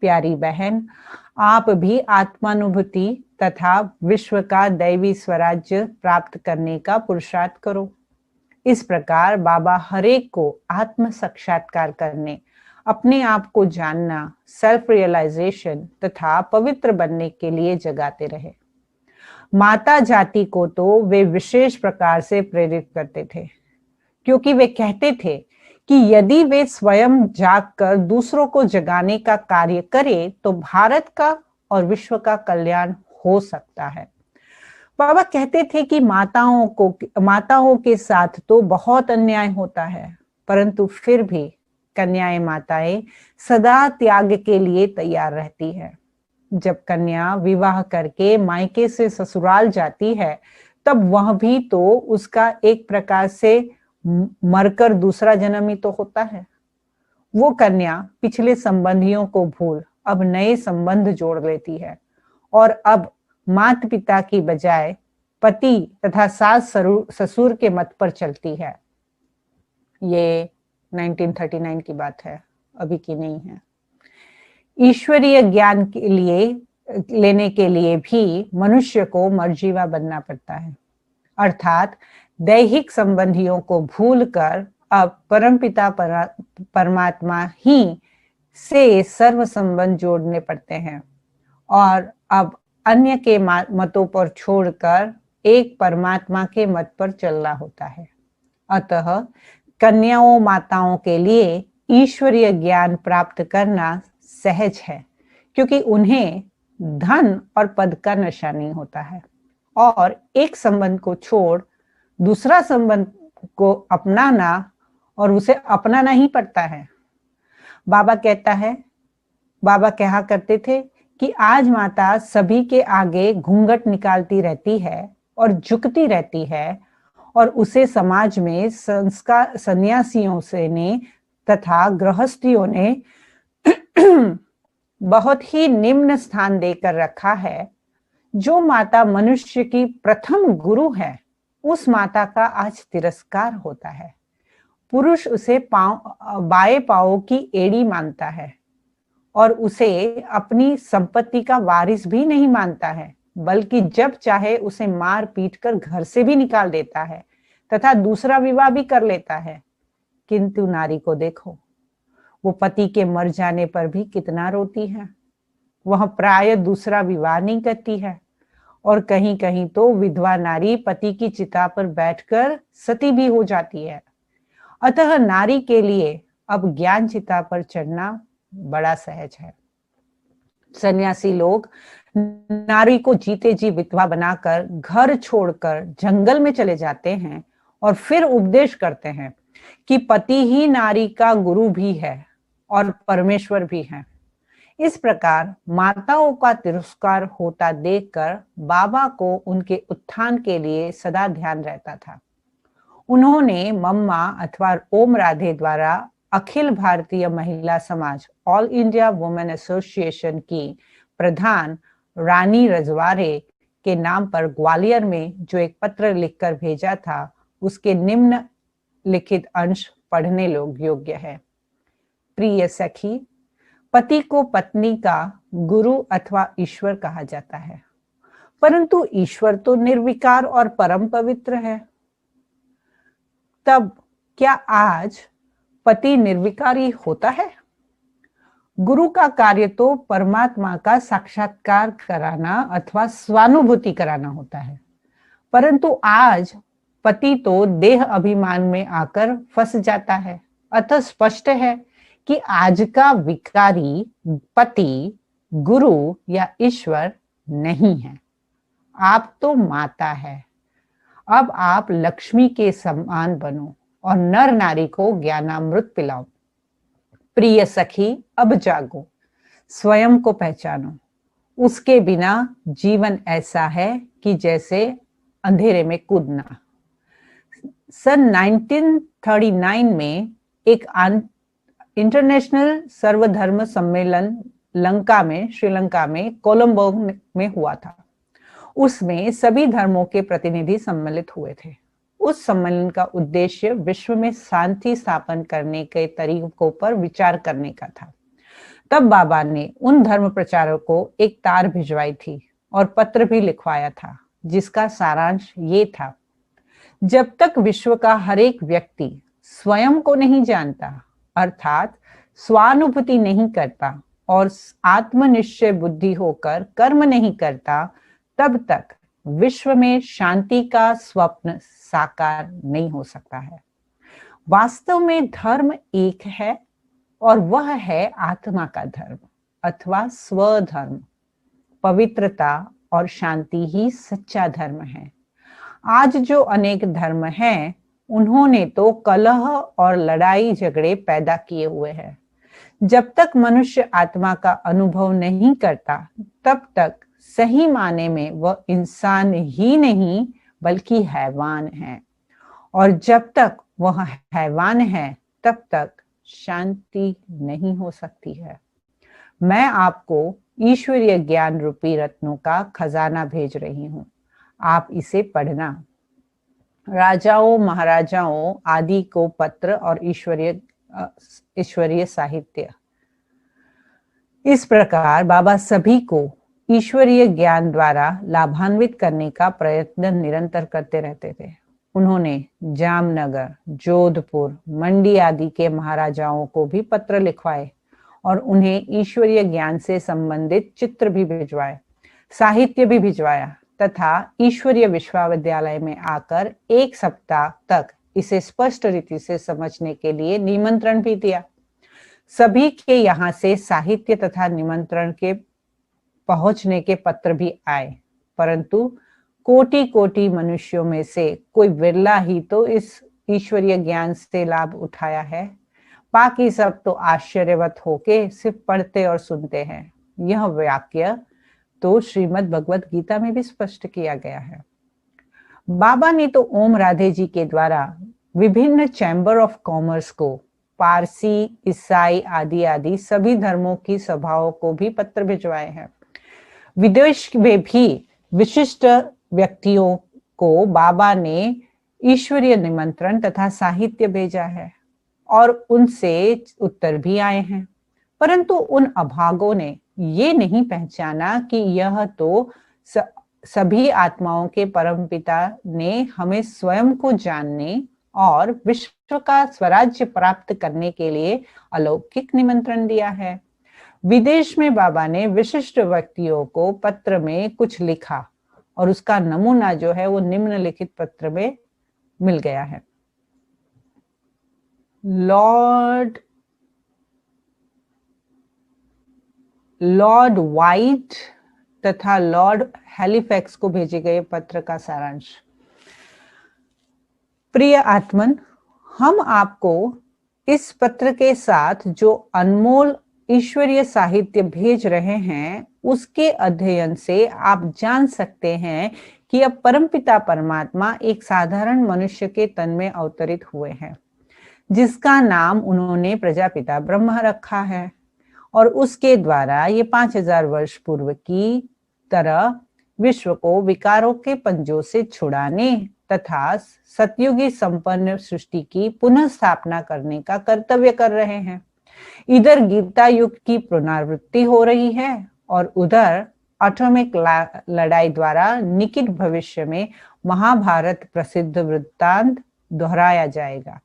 प्यारी बहन, आप भी आत्मानुभूति तथा विश्व का दैवी स्वराज्य प्राप्त करने का पुरुषार्थ करो। इस प्रकार बाबा हरेक को आत्म साक्षात्कार करने, अपने आप को जानना, सेल्फ रियलाइजेशन तथा पवित्र बनने के लिए जगाते रहे। माता जाति को तो वे विशेष प्रकार से प्रेरित करते थे, क्योंकि वे कहते थे कि यदि वे स्वयं जागकर दूसरों को जगाने का कार्य करें तो भारत का और विश्व का कल्याण हो सकता है। बाबा कहते थे कि माताओं के साथ तो बहुत अन्याय होता है, परंतु फिर भी कन्याएं माताएं सदा त्याग के लिए तैयार रहती है। जब कन्या विवाह करके मायके से ससुराल जाती है तब वह भी तो उसका एक प्रकार से मरकर दूसरा जन्म ही तो होता है। वो कन्या पिछले संबंधियों को भूल अब नए संबंध जोड़ लेती है और अब माता पिता की बजाय पति तथा सास ससुर के मत पर चलती है। ये 1939 की बात है, अभी की नहीं है। ईश्वरीय ज्ञान के लिए लेने के लिए भी मनुष्य को मर्जीवा बनना पड़ता है, अर्थात दैहिक संबंधियों को भूलकर अब परमपिता परमात्मा ही से सर्व संबंध जोड़ने पड़ते हैं और अब अन्य के मतों पर छोड़कर एक परमात्मा के मत पर चलना होता है। अतः कन्याओं माताओं के लिए ईश्वरीय ज्ञान प्राप्त करना सहज है, क्योंकि उन्हें धन और पद का नशा नहीं होता है और एक संबंध को छोड़ दूसरा संबंध को अपनाना और उसे अपनाना ही पड़ता है। बाबा कहा करते थे कि आज माता सभी के आगे घूंघट निकालती रहती है और झुकती रहती है और उसे समाज में सन्यासियों से ने तथा गृहस्थियों ने बहुत ही निम्न स्थान देकर रखा है। जो माता मनुष्य की प्रथम गुरु है उस माता का आज तिरस्कार होता है। पुरुष उसे बाएं पांव की एड़ी मानता है और उसे अपनी संपत्ति का वारिस भी नहीं मानता है, बल्कि जब चाहे उसे मार पीट कर घर से भी निकाल देता है तथा दूसरा विवाह भी कर लेता है। किंतु नारी को देखो, वो पति के मर जाने पर भी कितना रोती है। वह प्राय दूसरा विवाह नहीं करती है और कहीं कहीं तो विधवा नारी पति की चिता पर बैठकर सती भी हो जाती है। अतः नारी के लिए अब ज्ञान चिता पर चढ़ना बड़ा सहज है। सन्यासी लोग नारी को जीते जी विधवा बनाकर घर छोड़कर जंगल में चले जाते हैं और फिर उपदेश करते हैं कि पति ही नारी का गुरु भी है और परमेश्वर भी है। इस प्रकार माताओं का तिरस्कार होता देखकर बाबा को उनके उत्थान के लिए सदा ध्यान रहता था। उन्होंने मम्मा अथवा ओम राधे द्वारा अखिल भारतीय महिला समाज ऑल इंडिया वुमेन एसोसिएशन की प्रधान रानी रजवाड़े के नाम पर ग्वालियर में जो एक पत्र लिखकर भेजा था, उसके निम्न लिखित अंश पढ़ने योग्य है। प्रिय सखी, पति को पत्नी का गुरु अथवा ईश्वर कहा जाता है, परंतु ईश्वर तो निर्विकार और परम पवित्र है। तब क्या आज पति निर्विकारी होता है? गुरु का कार्य तो परमात्मा का साक्षात्कार कराना अथवा स्वानुभूति कराना होता है, परंतु आज पति तो देह अभिमान में आकर फंस जाता है। अतः स्पष्ट है कि आज का विकारी पति गुरु या ईश्वर नहीं है। आप तो माता है। अब आप लक्ष्मी के समान बनो और नर नारी को ज्ञानामृत पिलाओ। प्रिय सखी, अब जागो, स्वयं को पहचानो। उसके बिना जीवन ऐसा है कि जैसे अंधेरे में कूदना। सन 1939 में एक इंटरनेशनल सर्वधर्म सम्मेलन श्रीलंका में कोलंबो में हुआ था। उसमें सभी धर्मों के प्रतिनिधि सम्मिलित हुए थे। उस सम्मेलन का उद्देश्य विश्व में शांति स्थापन करने के तरीकों पर विचार करने का था। तब बाबा ने उन धर्म प्रचारकों को एक तार भिजवाई थी और पत्र भी लिखवाया था, जिसका सारांश ये था: जब तक विश्व का हर एक व्यक्ति स्वयं को नहीं जानता, अर्थात स्वानुभूति नहीं करता और आत्मनिश्चय बुद्धि होकर कर्म नहीं करता, तब तक विश्व में शांति का स्वप्न साकार नहीं हो सकता है। वास्तव में धर्म एक है और वह है आत्मा का धर्म अथवा स्वधर्म। पवित्रता और शांति ही सच्चा धर्म है। आज जो अनेक धर्म हैं, उन्होंने तो कलह और लड़ाई झगड़े पैदा किए हुए हैं। जब तक मनुष्य आत्मा का अनुभव नहीं करता, तब तक सही माने में वह इंसान ही नहीं बल्कि हैवान है, और जब तक वह हैवान है तब तक शांति नहीं हो सकती है। मैं आपको ईश्वरीय ज्ञान रूपी रत्नों का खजाना भेज रही हूँ, आप इसे पढ़ना। राजाओं महाराजाओं आदि को पत्र और ईश्वरीय साहित्य। इस प्रकार बाबा सभी को ईश्वरीय ज्ञान द्वारा लाभान्वित करने का प्रयत्न निरंतर करते रहते थे। उन्होंने जामनगर, जोधपुर, मंडी आदि के महाराजाओं को भी पत्र लिखवाए और उन्हें ईश्वरीय ज्ञान से संबंधित चित्र भी भिजवाए, साहित्य भी भिजवाया तथा ईश्वरीय विश्वविद्यालय में आकर 1 सप्ताह तक इसे स्पष्ट रीति से समझने के लिए निमंत्रण भी दिया। सभी के यहाँ से साहित्य तथा निमंत्रण के पहुंचने के पत्र भी आए, परंतु कोटि कोटि मनुष्यों में से कोई विरला ही तो इस ईश्वरीय ज्ञान से लाभ उठाया है। बाकी सब तो आश्चर्यवत होके सिर्फ पढ़ते और सुनते हैं। यह वाक्य तो श्रीमद् भगवत गीता में भी स्पष्ट किया गया है। बाबा ने तो ओम राधे जी के द्वारा विभिन्न चैम्बर ऑफ कॉमर्स को, पारसी, ईसाई आदि आदि सभी धर्मों की सभाओं को भी पत्र भिजवाए हैं। विदेश में भी विशिष्ट व्यक्तियों को बाबा ने ईश्वरीय निमंत्रण तथा साहित्य भेजा है और उनसे उत्तर भी आए हैं, परंतु उन अभागों ने ये नहीं पहचाना कि यह तो सभी आत्माओं के परमपिता ने हमें स्वयं को जानने और विश्व का स्वराज्य प्राप्त करने के लिए अलौकिक निमंत्रण दिया है। विदेश में बाबा ने विशिष्ट व्यक्तियों को पत्र में कुछ लिखा और उसका नमूना जो है वो निम्नलिखित पत्र में मिल गया है। लॉर्ड वाइट तथा लॉर्ड हैलिफैक्स को भेजे गए पत्र का सारांश। प्रिय आत्मन, हम आपको इस पत्र के साथ जो अनमोल ईश्वरीय साहित्य भेज रहे हैं उसके अध्ययन से आप जान सकते हैं कि अब परमपिता परमात्मा एक साधारण मनुष्य के तन में अवतरित हुए हैं, जिसका नाम उन्होंने प्रजापिता ब्रह्मा रखा है, और उसके द्वारा ये 5000 वर्ष पूर्व की तरह विश्व को विकारों के पंजों से छुड़ाने तथा सतयुगी संपन्न सृष्टि की पुनः स्थापना करने का कर्तव्य कर रहे हैं। इधर गीता युग की पुनरावृत्ति हो रही है और उधर एटॉमिक लड़ाई द्वारा निकट भविष्य में महाभारत प्रसिद्ध वृत्तांत दोहराया जाएगा।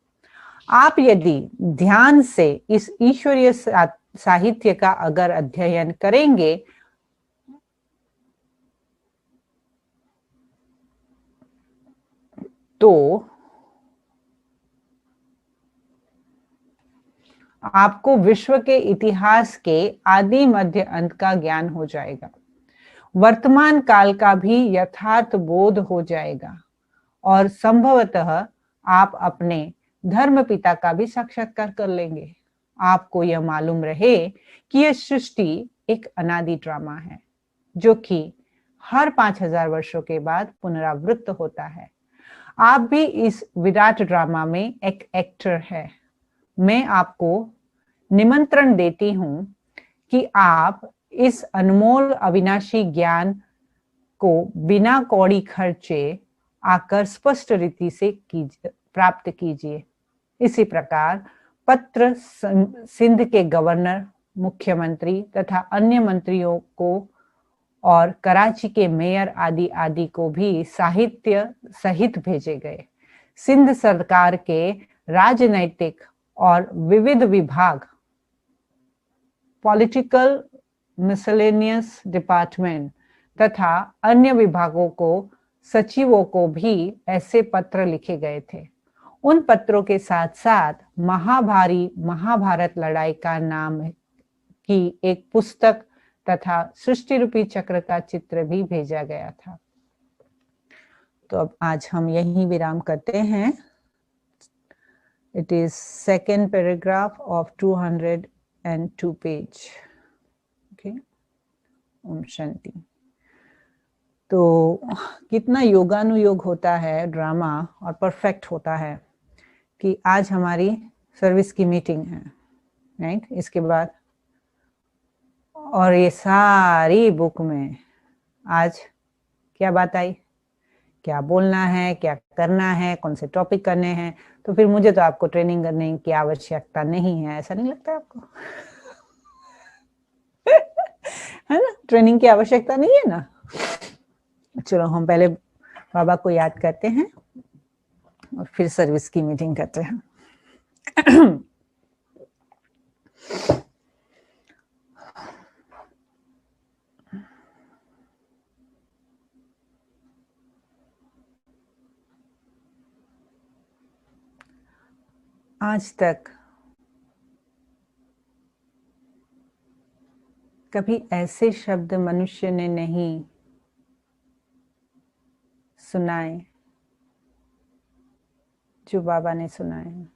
आप यदि ध्यान से इस ईश्वरीय साहित्य का अगर अध्ययन करेंगे तो आपको विश्व के इतिहास के आदि मध्य अंत का ज्ञान हो जाएगा, वर्तमान काल का भी यथार्थ बोध हो जाएगा और संभवतः आप अपने धर्म पिता का भी साक्षात्कार कर लेंगे। आपको यह मालूम रहे कि यह सृष्टि एक अनादि ड्रामा है जो कि हर 5000 वर्षों के बाद पुनरावृत्त होता है। आप भी इस विराट ड्रामा में एक एक्टर है। मैं आपको निमंत्रण देती हूं कि आप इस अनमोल अविनाशी ज्ञान को बिना कौड़ी खर्चे आकर स्पष्ट रीति से प्राप्त कीजिए। इसी प्रकार पत्र सिंध के गवर्नर, मुख्यमंत्री तथा अन्य मंत्रियों को और कराची के मेयर आदि आदि को भी साहित्य सहित भेजे गए। सिंध सरकार के राजनैतिक और विविध विभाग, पॉलिटिकल मिसलेनियस डिपार्टमेंट तथा अन्य विभागों को सचिवों को भी ऐसे पत्र लिखे गए थे। उन पत्रों के साथ साथ महाभारत लड़ाई का नाम की एक पुस्तक तथा सृष्टि रूपी चक्र का चित्र भी भेजा गया था। तो अब आज हम यहीं विराम करते हैं। It is second paragraph of 202 page. Okay. Om Shanti. तो कितना योगानुयोग होता है ड्रामा और परफेक्ट होता है कि आज हमारी सर्विस की मीटिंग है, राइट? इसके बाद और ये सारी बुक में आज क्या बात आई, क्या बोलना है, क्या करना है, कौन से टॉपिक करने हैं। तो फिर मुझे तो आपको ट्रेनिंग करने की आवश्यकता नहीं है, ऐसा नहीं लगता आपको? है ना, ट्रेनिंग की आवश्यकता नहीं है ना। चलो हम पहले बाबा को याद करते हैं और फिर सर्विस की मीटिंग करते हैं। आज तक कभी ऐसे शब्द मनुष्य ने नहीं सुनाए जो बाबा ने सुनाए।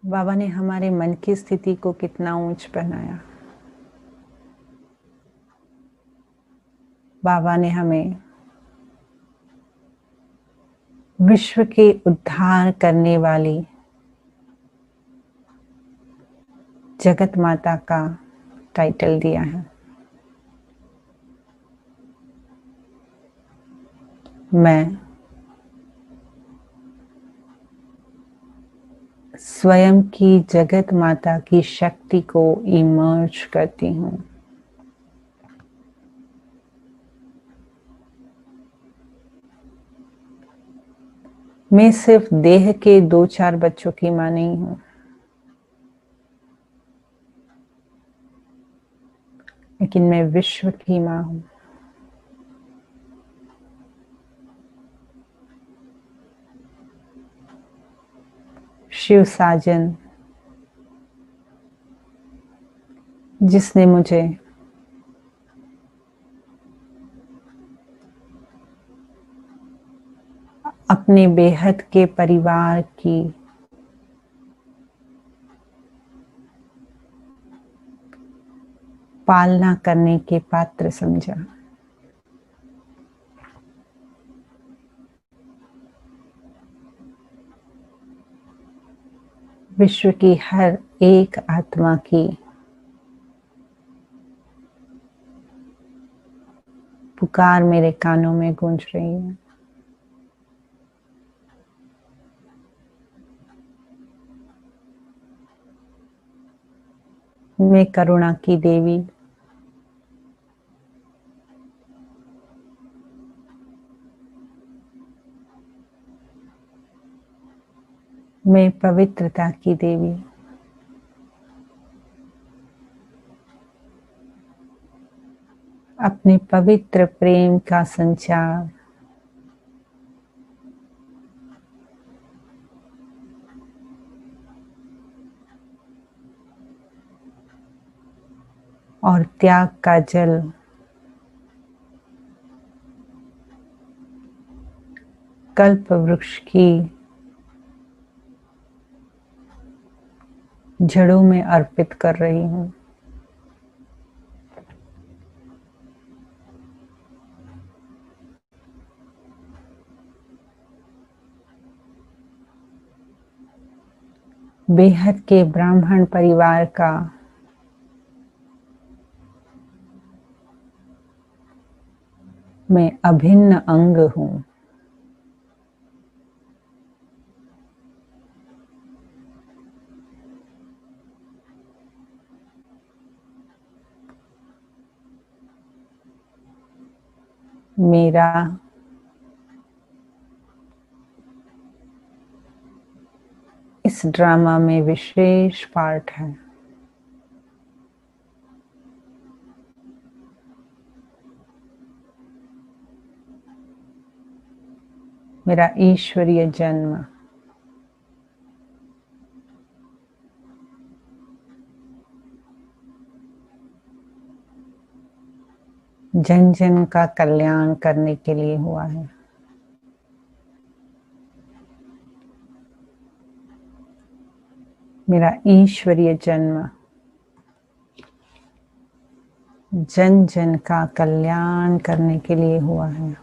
बाबा ने हमारे मन की स्थिति को कितना ऊंच पहनाया। बाबा ने हमें विश्व के उद्धार करने वाली जगत माता का टाइटल दिया है। मैं स्वयं की जगत माता की शक्ति को इमर्ज करती हूँ। मैं सिर्फ देह के 2-4 बच्चों की माँ नहीं हूं, लेकिन मैं विश्व की माँ हूं। शिव साजन जिसने मुझे अपने बेहद के परिवार की पालना करने के पात्र समझा। विश्व की हर एक आत्मा की पुकार मेरे कानों में गूंज रही है। मैं करुणा की देवी मैं पवित्रता की देवी अपने पवित्र प्रेम का संचार और त्याग का जल कल्प वृक्ष की जड़ों में अर्पित कर रही हूँ। बेहद के ब्राह्मण परिवार का मैं अभिन्न अंग हूँ। मेरा इस ड्रामा में विशेष पार्ट है। मेरा ईश्वरीय जन्म जन जन का कल्याण करने के लिए हुआ है। मेरा ईश्वरीय जन्म जन जन का कल्याण करने के लिए हुआ है।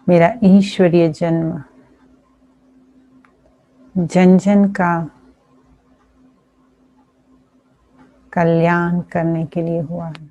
मेरा ईश्वरीय जन्म जन जन का कल्याण करने के लिए हुआ है।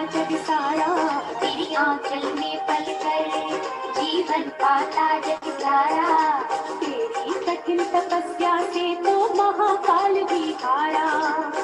जग सारा, तेरी आंचल में पल कर जीवन पाता जग सारा। तेरी कठिन तपस्या से तो महाकाल भी हारा।